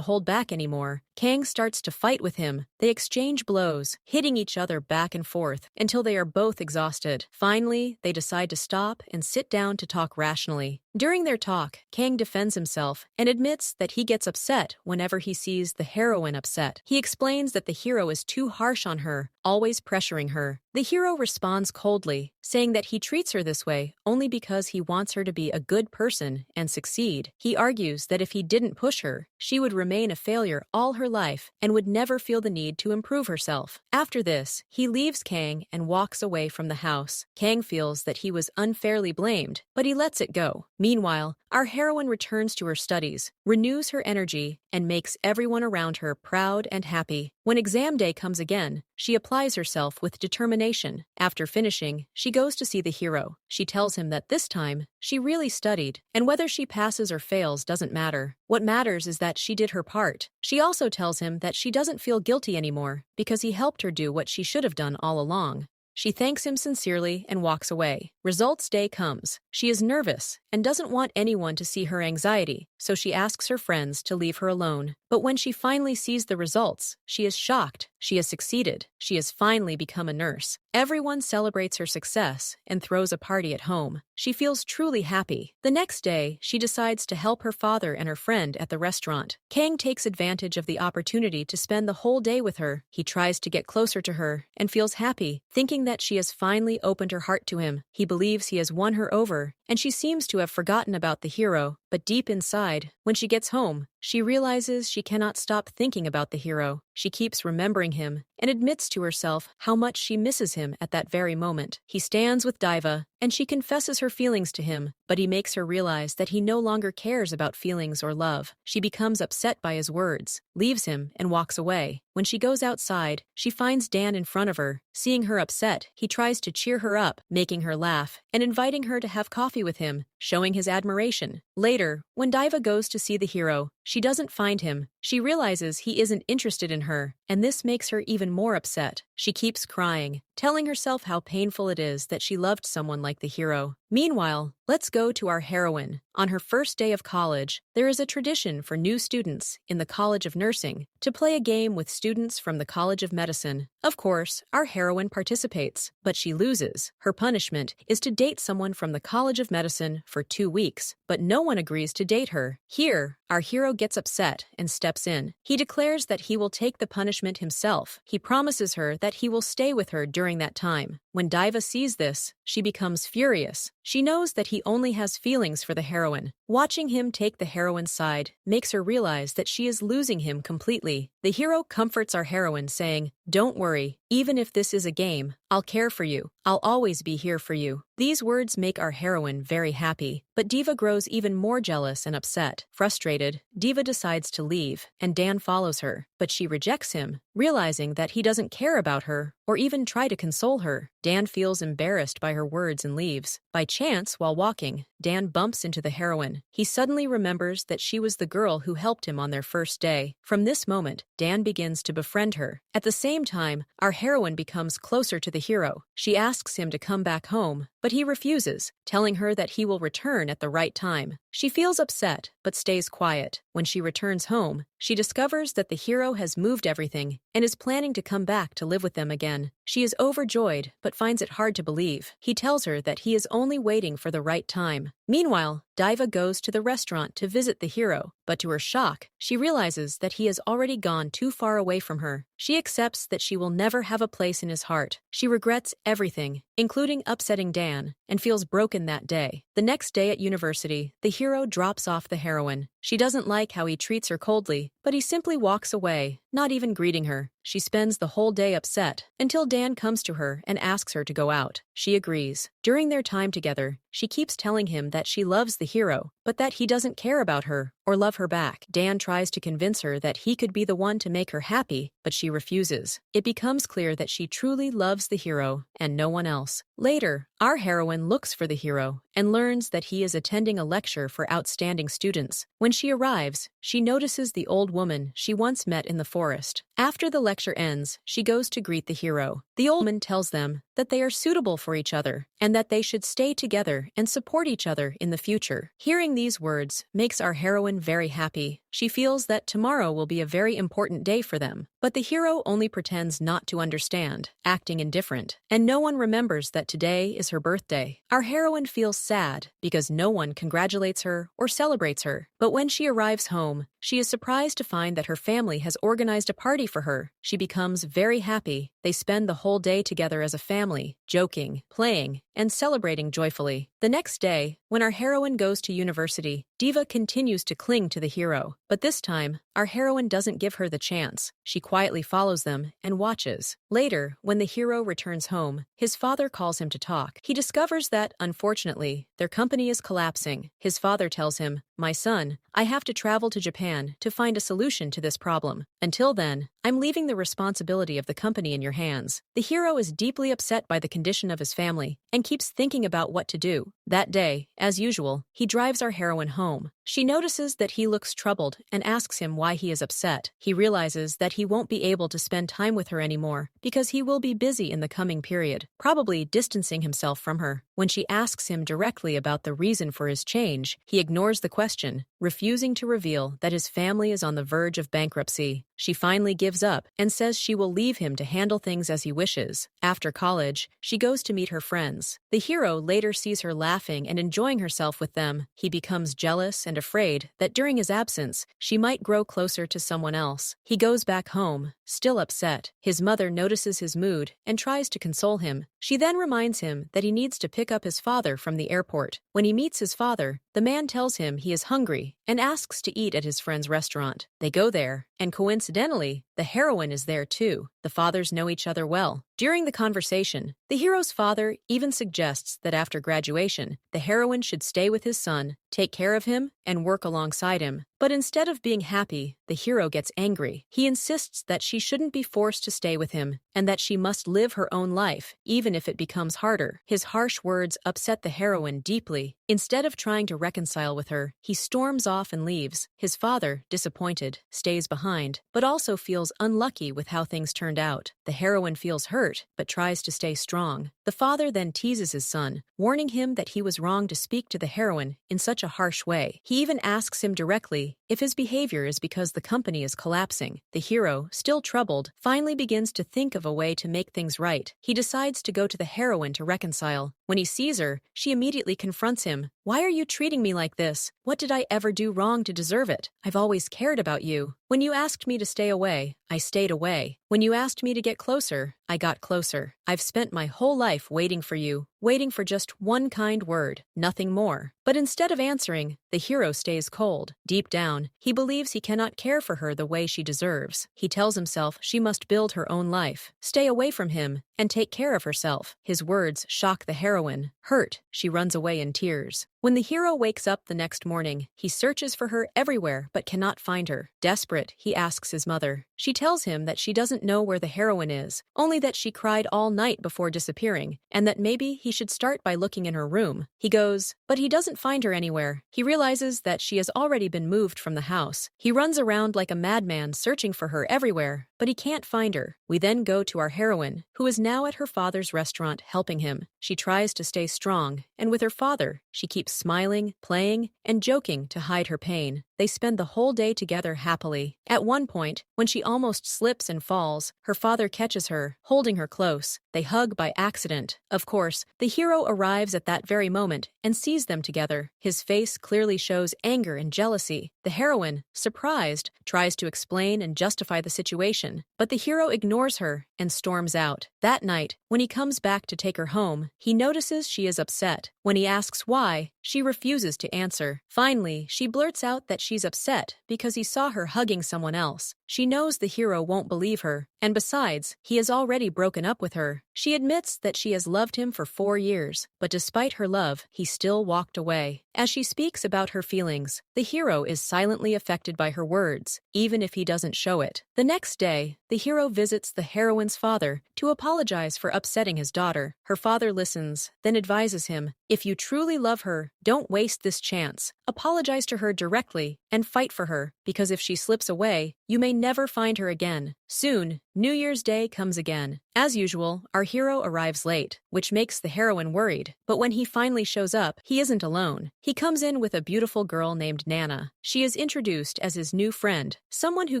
hold back anymore, Kang starts to fight with him. They exchange blows, hitting each other back and forth until they are both exhausted. Finally, they decide to stop and sit down to talk rationally. During their talk, Kang defends himself and admits that he gets upset whenever he sees the heroine upset. He explains that the hero is too harsh on her, always pressuring her. The hero responds coldly, saying that he treats her this way only because he wants her to be a good person and succeed. He argues that if he didn't push her, she would remain a failure all her life and would never feel the need to improve herself. After this, he leaves Kang and walks away from the house. Kang feels that he was unfairly blamed, but he lets it go. Meanwhile, our heroine returns to her studies, renews her energy, and makes everyone around her proud and happy. When exam day comes again, she applies herself with determination. After finishing, she goes to see the hero. She tells him that this time, she really studied, and whether she passes or fails doesn't matter. What matters is that she did her part. She also tells him that she doesn't feel guilty anymore because he helped her do what she should have done all along. She thanks him sincerely and walks away. Results day comes. She is nervous and doesn't want anyone to see her anxiety, so she asks her friends to leave her alone. But when she finally sees the results, she is shocked. She has succeeded. She has finally become a nurse. Everyone celebrates her success and throws a party at home. She feels truly happy. The next day, she decides to help her father and her friend at the restaurant. Kang takes advantage of the opportunity to spend the whole day with her. He tries to get closer to her and feels happy, thinking that she has finally opened her heart to him. He believes he has won her over, and she seems to have forgotten about the hero. But deep inside, when she gets home, she realizes she cannot stop thinking about the hero. She keeps remembering him and admits to herself how much she misses him at that very moment. He stands with Diva, and she confesses her feelings to him, but he makes her realize that he no longer cares about feelings or love. She becomes upset by his words, leaves him, and walks away. When she goes outside, she finds Dan in front of her. Seeing her upset, he tries to cheer her up, making her laugh, and inviting her to have coffee with him, showing his admiration. Later, when Diva goes to see the hero, she doesn't find him. She realizes he isn't interested in her, and this makes her even more upset. She keeps crying, telling herself how painful it is that she loved someone like the hero. Meanwhile, let's go to our heroine. On her first day of college, there is a tradition for new students in the College of Nursing to play a game with students from the College of Medicine. Of course, our heroine participates, but she loses. Her punishment is to date someone from the College of Medicine for 2 weeks, but no one agrees to date her. Here, our hero gets upset and steps in. He declares that he will take the punishment himself. He promises her that he will stay with her during that time. When Diva sees this, she becomes furious. She knows that he only has feelings for the heroine. Watching him take the heroine's side makes her realize that she is losing him completely. The hero comforts our heroine, saying, "Don't worry, even if this is a game, I'll care for you. I'll always be here for you." These words make our heroine very happy, but Diva grows even more jealous and upset. Frustrated, Diva decides to leave, and Dan follows her, but she rejects him, realizing that he doesn't care about her or even try to console her. Dan feels embarrassed by her words and leaves. By chance, while walking, Dan bumps into the heroine. He suddenly remembers that she was the girl who helped him on their first day. From this moment, Dan begins to befriend her. At the same time, our heroine becomes closer to the hero. She asks him to come back home, but he refuses, telling her that he will return at the right time. She feels upset, but stays quiet. When she returns home, she discovers that the hero has moved everything and is planning to come back to live with them again. She is overjoyed, but finds it hard to believe. He tells her that he is only waiting for the right time. Meanwhile, Diva goes to the restaurant to visit the hero, but to her shock, she realizes that he has already gone too far away from her. She accepts that she will never have a place in his heart. She regrets everything, including upsetting Dan, and feels broken that day. The next day at university, the hero drops off the heroine. She doesn't like how he treats her coldly, but he simply walks away, not even greeting her. She spends the whole day upset, until Dan comes to her and asks her to go out. She agrees. During their time together, she keeps telling him that she loves the hero, but that he doesn't care about her or love her back. Dan tries to convince her that he could be the one to make her happy, but she refuses. It becomes clear that she truly loves the hero and no one else. Later, our heroine looks for the hero and learns that he is attending a lecture for outstanding students. When she arrives, she notices the old woman she once met in the forest. After the lecture ends, she goes to greet the hero. The old woman tells them that they are suitable for each other and that they should stay together and support each other in the future. Hearing these words makes our heroine very happy. She feels that tomorrow will be a very important day for them. But the hero only pretends not to understand, acting indifferent, and no one remembers that today is her birthday. Our heroine feels sad because no one congratulates her or celebrates her. But when she arrives home, she is surprised to find that her family has organized a party for her. She becomes very happy. They spend the whole day together as a family, joking, playing, and celebrating joyfully. The next day, when our heroine goes to university, Diva continues to cling to the hero. But this time, our heroine doesn't give her the chance. She quietly follows them and watches. Later, when the hero returns home, his father calls him to talk. He discovers that, unfortunately, their company is collapsing. His father tells him, "My son, I have to travel to Japan to find a solution to this problem. Until then, I'm leaving the responsibility of the company in your hands." The hero is deeply upset by the condition of his family and keeps thinking about what to do. That day, as usual, he drives our heroine home. She notices that he looks troubled and asks him why he is upset. He realizes that he won't be able to spend time with her anymore because he will be busy in the coming period, probably distancing himself from her. When she asks him directly about the reason for his change, he ignores the question, refusing to reveal that his family is on the verge of bankruptcy. She finally gives up and says she will leave him to handle things as he wishes. After college, she goes to meet her friends. The hero later sees her laughing and enjoying herself with them. He becomes jealous and afraid that during his absence, she might grow closer to someone else. He goes back home, still upset. His mother notices his mood and tries to console him. She then reminds him that he needs to pick up his father from the airport. When he meets his father, the man tells him he is hungry and asks to eat at his friend's restaurant. They go there, and coincidentally, the heroine is there too. The fathers know each other well. During the conversation, the hero's father even suggests that after graduation, the heroine should stay with his son, take care of him, and work alongside him. But instead of being happy, the hero gets angry. He insists that she shouldn't be forced to stay with him, and that she must live her own life, even if it becomes harder. His harsh words upset the heroine deeply. Instead of trying to reconcile with her, he storms off and leaves. His father, disappointed, stays behind, but also feels unlucky with how things turned out. The heroine feels hurt, but tries to stay strong. The father then teases his son, warning him that he was wrong to speak to the heroine in such a harsh way. He even asks him directly if his behavior is because the company is collapsing. The hero, still troubled, finally begins to think of a way to make things right. He decides to go to the heroine to reconcile. When he sees her, she immediately confronts him. "Why are you treating me like this? What did I ever do wrong to deserve it? I've always cared about you. When you asked me to stay away, I stayed away. When you asked me to get closer, I got closer. I've spent my whole life waiting for you, waiting for just one kind word, nothing more." But instead of answering, the hero stays cold. Deep down, he believes he cannot care for her the way she deserves. He tells himself she must build her own life, stay away from him, and take care of herself. His words shock the heroine. Hurt, she runs away in tears. When the hero wakes up the next morning, he searches for her everywhere but cannot find her. Desperate, he asks his mother. She tells him that she doesn't know where the heroine is, only that she cried all night before disappearing, and that maybe he should start by looking in her room. He goes, but he doesn't find her anywhere. He realizes that she has already been moved from the house. He runs around like a madman searching for her everywhere, but he can't find her. We then go to our heroine, who is now at her father's restaurant helping him. She tries to stay strong, and with her father, she keeps smiling, playing, and joking to hide her pain. They spend the whole day together happily. At one point, when she almost slips and falls, her father catches her, holding her close. They hug by accident. Of course, the hero arrives at that very moment and sees them together. His face clearly shows anger and jealousy. The heroine, surprised, tries to explain and justify the situation, but the hero ignores her and storms out. That night, when he comes back to take her home, he notices she is upset. When he asks why, she refuses to answer. Finally, she blurts out that she's upset because he saw her hugging someone else. She knows the hero won't believe her, and besides, he has already broken up with her. She admits that she has loved him for 4 years, but despite her love, he still walked away. As she speaks about her feelings, the hero is silently affected by her words, even if he doesn't show it. The next day, the hero visits the heroine's father to apologize for upsetting his daughter. Her father listens, then advises him, if you truly love her, don't waste this chance. Apologize to her directly and fight for her, because if she slips away, you may never find her again. Soon, New Year's Day comes again. As usual, our hero arrives late, which makes the heroine worried. But when he finally shows up, he isn't alone. He comes in with a beautiful girl named Nana. She is introduced as his new friend, someone who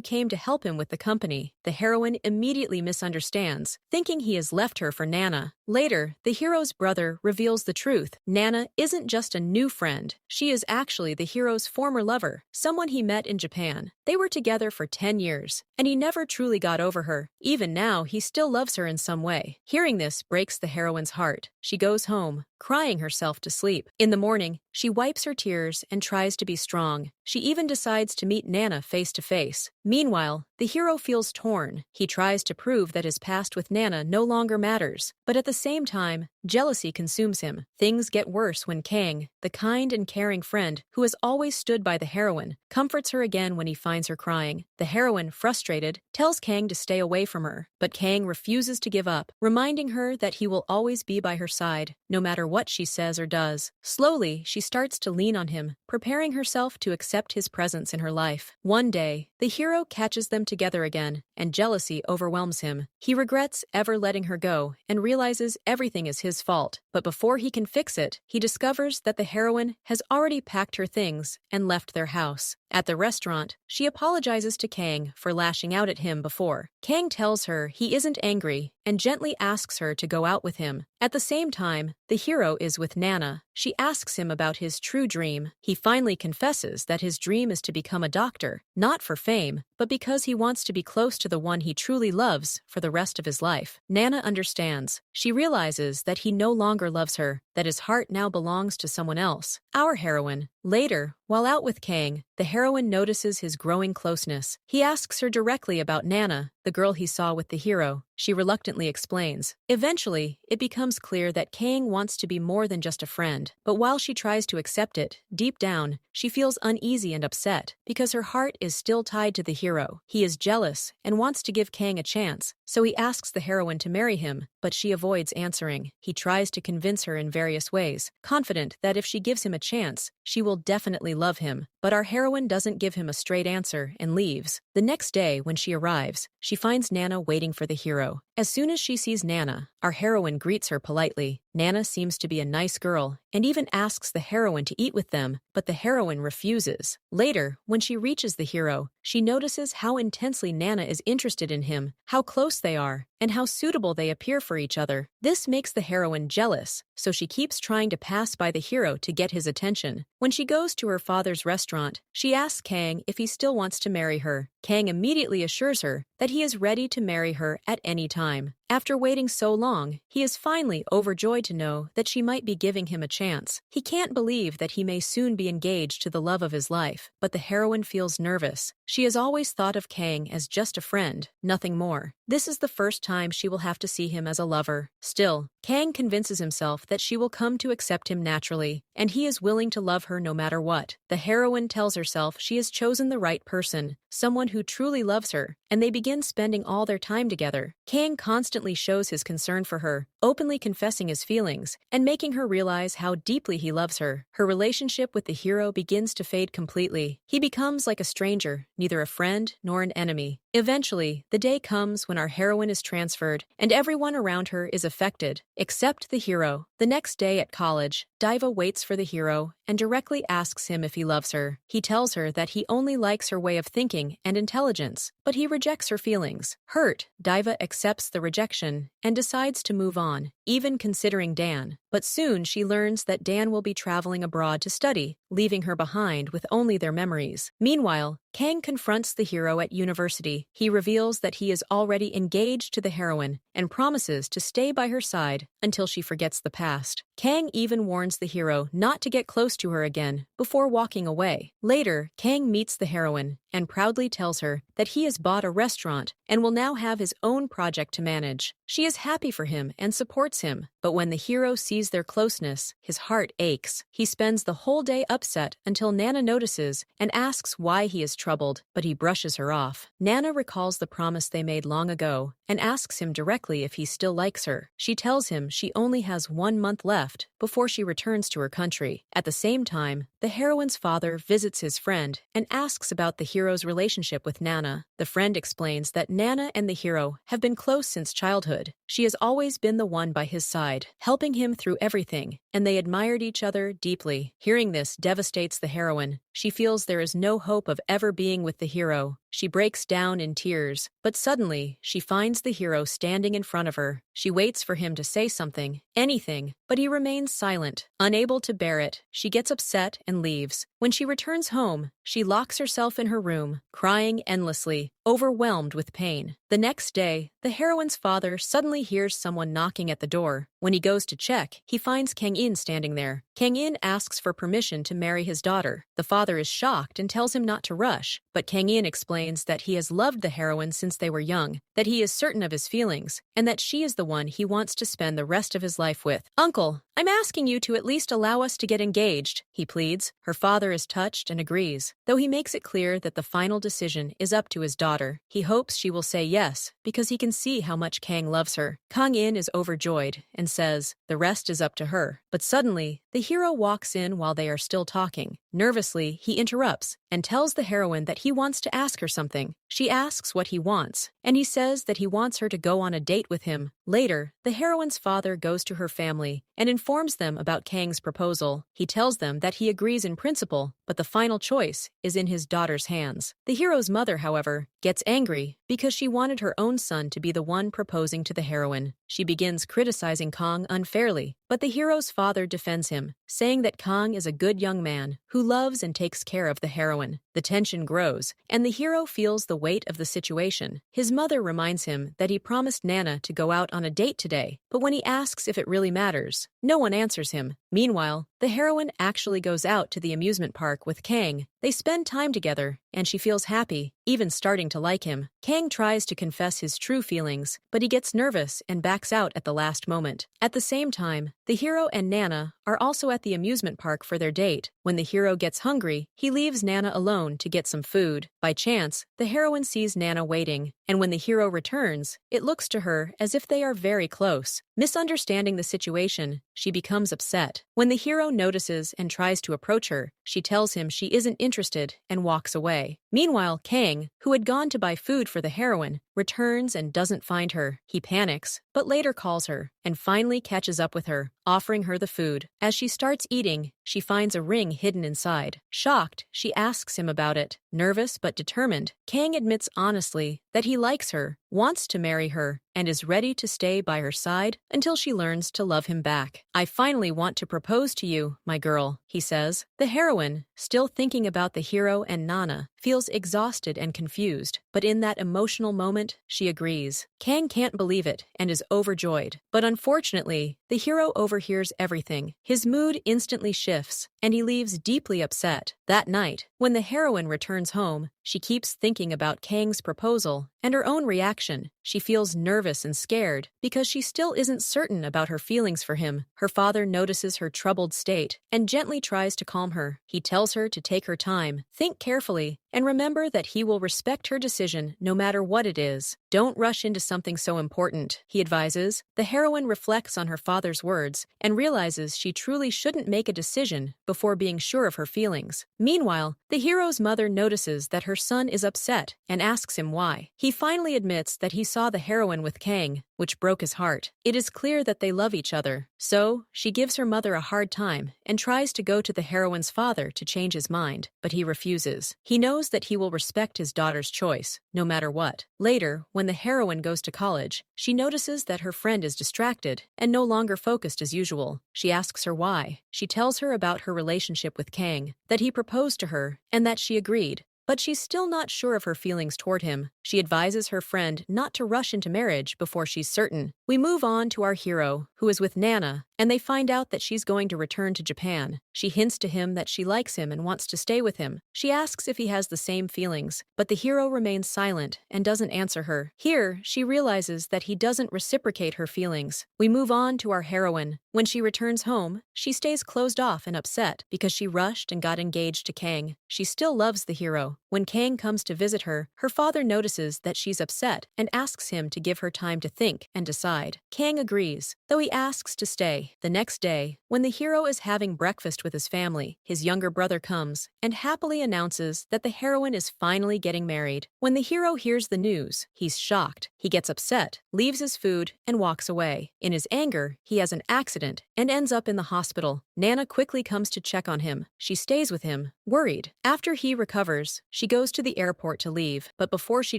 came to help him with the company. The heroine immediately misunderstands, thinking he has left her for Nana. Later, the hero's brother reveals the truth. Nana isn't just a new friend. She is actually the hero's former lover, someone he met in Japan. They were together for 10 years, and he never truly got over her. Even now, he still loves her in some way. Hearing this breaks the heroine's heart. She goes home, crying herself to sleep. In the morning, she wipes her tears and tries to be strong. She even decides to meet Nana face to face. Meanwhile, the hero feels torn. He tries to prove that his past with Nana no longer matters, but at the same time, jealousy consumes him. Things get worse when Kang, the kind and caring friend who has always stood by the heroine, comforts her again when he finds her crying. The heroine, frustrated, tells Kang to stay away from her, but Kang refuses to give up, reminding her that he will always be by her side, no matter what she says or does. Slowly, she starts to lean on him, preparing herself to accept his presence in her life. One day, the hero catches them together again, and jealousy overwhelms him. He regrets ever letting her go and realizes everything is his fault. But before he can fix it, he discovers that the heroine has already packed her things and left their house. At the restaurant, she apologizes to Kang for lashing out at him before. Kang tells her he isn't angry and gently asks her to go out with him. At the same time, the hero is with Nana. She asks him about his true dream. He finally confesses that his dream is to become a doctor, not for fame, but because he wants to be close to the one he truly loves for the rest of his life. Nana understands. She realizes that he no longer loves her, that his heart now belongs to someone else. Our heroine. Later, while out with Kang, the heroine notices his growing closeness. He asks her directly about Nana, the girl he saw with the hero. She reluctantly explains. Eventually, it becomes clear that Kang wants to be more than just a friend. But while she tries to accept it, deep down, she feels uneasy and upset because her heart is still tied to the hero. He is jealous and wants to give Kang a chance, so he asks the heroine to marry him, but she avoids answering. He tries to convince her in various ways, confident that if she gives him a chance, she will definitely love him. But our heroine doesn't give him a straight answer and leaves. The next day, when she arrives, she finds Nana waiting for the hero. As soon as she sees Nana, our heroine greets her politely. Nana seems to be a nice girl and even asks the heroine to eat with them, but the heroine refuses. Later, when she reaches the hero, she notices how intensely Nana is interested in him, how close they are, and how suitable they appear for each other. This makes the heroine jealous, so she keeps trying to pass by the hero to get his attention. When she goes to her father's restaurant, she asks Kang if he still wants to marry her. Kang immediately assures her that he is ready to marry her at any time. After waiting so long, he is finally overjoyed to know that she might be giving him a chance. He can't believe that he may soon be engaged to the love of his life, but the heroine feels nervous. She has always thought of Kang as just a friend, nothing more. This is the first time she will have to see him as a lover. Still, Kang convinces himself that she will come to accept him naturally, and he is willing to love her no matter what. The heroine tells herself she has chosen the right person, someone who truly loves her, and they begin spending all their time together. Kang constantly shows his concern for her, openly confessing his feelings, and making her realize how deeply he loves her. Her relationship with the hero begins to fade completely. He becomes like a stranger, neither a friend nor an enemy. Eventually, the day comes when our heroine is transferred, and everyone around her is affected, except the hero. The next day at college, Diva waits for the hero and directly asks him if he loves her. He tells her that he only likes her way of thinking and intelligence, but he rejects her feelings. Hurt, Diva accepts the rejection and decides to move on, even considering Dan. But soon she learns that Dan will be traveling abroad to study, leaving her behind with only their memories. Meanwhile, Kang confronts the hero at university. He reveals that he is already engaged to the heroine and promises to stay by her side until she forgets the past. Kang even warns the hero not to get close to her again before walking away. Later, Kang meets the heroine and proudly tells her that he has bought a restaurant and will now have his own project to manage. She is happy for him and supports him, but when the hero sees their closeness, his heart aches. He spends the whole day upset until Nana notices and asks why he is troubled, but he brushes her off. Nana recalls the promise they made long ago and asks him directly if he still likes her. She tells him she only has 1 month left before she returns to her country. At the same time, the heroine's father visits his friend and asks about the hero's relationship with Nana. The friend explains that Nana and the hero have been close since childhood. She has always been the one by his side, helping him through everything, and they admired each other deeply. Hearing this devastates the heroine. She feels there is no hope of ever being with the hero. She breaks down in tears, but suddenly she finds the hero standing in front of her. She waits for him to say something, anything, but he remains silent. Unable to bear it, she gets upset and leaves. When she returns home, she locks herself in her room, crying endlessly, overwhelmed with pain. The next day, the heroine's father suddenly hears someone knocking at the door. When he goes to check, he finds Kang-in standing there. Kang-in asks for permission to marry his daughter. The father father is shocked and tells him not to rush, but Kang explains that he has loved the heroine since they were young, that he is certain of his feelings, and that she is the one he wants to spend the rest of his life with. "Uncle, I'm asking you to at least allow us to get engaged," he pleads. Her father is touched and agrees, though he makes it clear that the final decision is up to his daughter. He hopes she will say yes, because he can see how much Kang loves her. Kang is overjoyed and says, the rest is up to her. But suddenly, the hero walks in while they are still talking. Nervously, he interrupts and tells the heroine that he wants to ask her something. She asks what he wants, and he says that he wants her to go on a date with him. Later, the heroine's father goes to her family and informs them about Kang's proposal. He tells them that he agrees in principle, but the final choice is in his daughter's hands. The hero's mother, however, gets angry because she wanted her own son to be the one proposing to the heroine. She begins criticizing Kang unfairly, but the hero's father defends him, saying that Kang is a good young man who loves and takes care of the heroine. The tension grows, and the hero feels the weight of the situation. His mother reminds him that he promised Nana to go out on a date today, but when he asks if it really matters, no one answers him. Meanwhile, the heroine actually goes out to the amusement park with Kang. They spend time together, and she feels happy, even starting to like him. Kang tries to confess his true feelings, but he gets nervous and backs out at the last moment. At the same time, the hero and Nana are also at the amusement park for their date. When the hero gets hungry, he leaves Nana alone to get some food. By chance, the heroine sees Nana waiting, and when the hero returns, it looks to her as if they are very close. Misunderstanding the situation, she becomes upset. When the hero notices and tries to approach her, she tells him she isn't interested and walks away. Meanwhile, Kang, who had gone to buy food for the heroine, returns and doesn't find her. He panics, but later calls her and finally catches up with her, offering her the food. As she starts eating, she finds a ring hidden inside. Shocked, she asks him about it. Nervous but determined, Kang admits honestly that he likes her, wants to marry her, and is ready to stay by her side until she learns to love him back. "I finally want to propose to you, my girl," he says. The heroine, still thinking about the hero and Nana, feels exhausted and confused, but in that emotional moment, she agrees. Kang can't believe it and is overjoyed. But unfortunately, the hero overhears everything. His mood instantly shifts, and he leaves deeply upset. That night, when the heroine returns home, she keeps thinking about Kang's proposal and her own reaction. She feels nervous and scared because she still isn't certain about her feelings for him. Her father notices her troubled state and gently tries to calm her. He tells her to take her time, think carefully, and remember that he will respect her decision no matter what it is. Don't rush into something so important, he advises. The heroine reflects on her father's words and realizes she truly shouldn't make a decision before being sure of her feelings. Meanwhile, the hero's mother notices that her son is upset and asks him why. He finally admits that he saw the heroine with Kang, which broke his heart. It is clear that they love each other, so she gives her mother a hard time and tries to go to the heroine's father to change his mind, but he refuses. He knows that he will respect his daughter's choice, no matter what. Later, when the heroine goes to college, she notices that her friend is distracted and no longer focused as usual. She asks her why. She tells her about her relationship with Kang, that he proposed to her, and that she agreed. But she's still not sure of her feelings toward him. She advises her friend not to rush into marriage before she's certain. We move on to our hero, who is with Nana, and they find out that she's going to return to Japan. She hints to him that she likes him and wants to stay with him. She asks if he has the same feelings, but the hero remains silent and doesn't answer her. Here, she realizes that he doesn't reciprocate her feelings. We move on to our heroine. When she returns home, she stays closed off and upset because she rushed and got engaged to Kang. She still loves the hero. When Kang comes to visit her, her father notices that she's upset and asks him to give her time to think and decide. Kang agrees, though he asks to stay. The next day, when the hero is having breakfast with his family, his younger brother comes and happily announces that the heroine is finally getting married. When the hero hears the news, he's shocked. He gets upset, leaves his food, and walks away. In his anger, he has an accident and ends up in the hospital. Nana quickly comes to check on him. She stays with him, worried. After he recovers, she goes to the airport to leave, but before she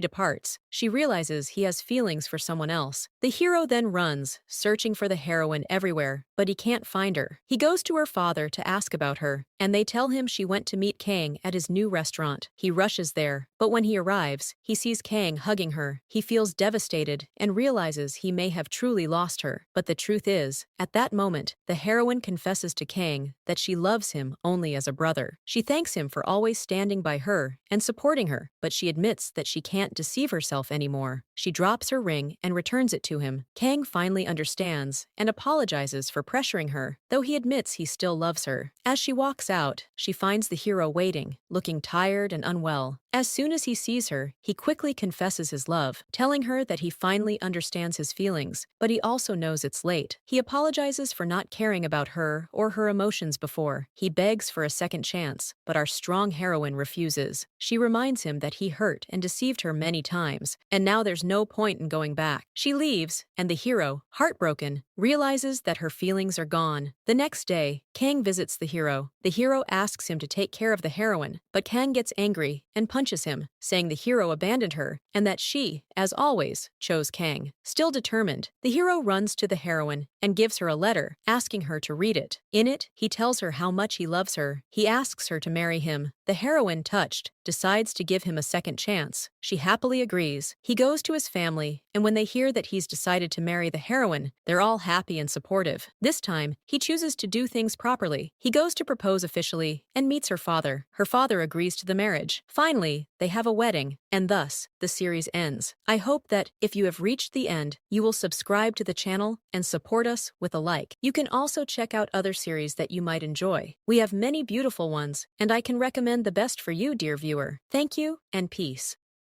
departs, she realizes he has feelings for someone else. The hero then runs, searching for the heroine everywhere, but he can't find her. He goes to her father to ask about her, and they tell him she went to meet Kang at his new restaurant. He rushes there, but when he arrives, he sees Kang hugging her. He feels devastated and realizes he may have truly lost her. But the truth is, at that moment, the heroine confesses to Kang that she loves him only as a brother. She thanks him for always standing by her and supporting her, but she admits that she can't deceive herself anymore. She drops her ring and returns it to him. Kang finally understands and apologizes for pressuring her, though he admits he still loves her. As she walks out, she finds the hero waiting, looking tired and unwell. As soon as he sees her, he quickly confesses his love, telling her that he finally understands his feelings, but he also knows it's late. He apologizes for not caring about her or her emotions before. He begs for a second chance, but our strong heroine refuses. She reminds him that he hurt and deceived her many times, and now there's no point in going back. She leaves, and the hero, heartbroken, realizes that her feelings are gone. The next day, Kang visits the hero. The hero asks him to take care of the heroine, but Kang gets angry and punches him, saying the hero abandoned her and that she, as always, chose Kang. Still determined, the hero runs to the heroine and gives her a letter, asking her to read it. In it, he tells her how much he loves her. He asks her to marry him. The heroine, touched, decides to give him a second chance. She happily agrees. He goes to his family, and when they hear that he's decided to marry the heroine, they're all happy and supportive. This time, he chooses to do things properly. He goes to propose officially and meets her father. Her father agrees to the marriage. Finally, they have a wedding, and thus, the series ends. I hope that, if you have reached the end, you will subscribe to the channel and support us with a like. You can also check out other series that you might enjoy. We have many beautiful ones, and I can recommend the best for you, dear viewer. Thank you, and peace.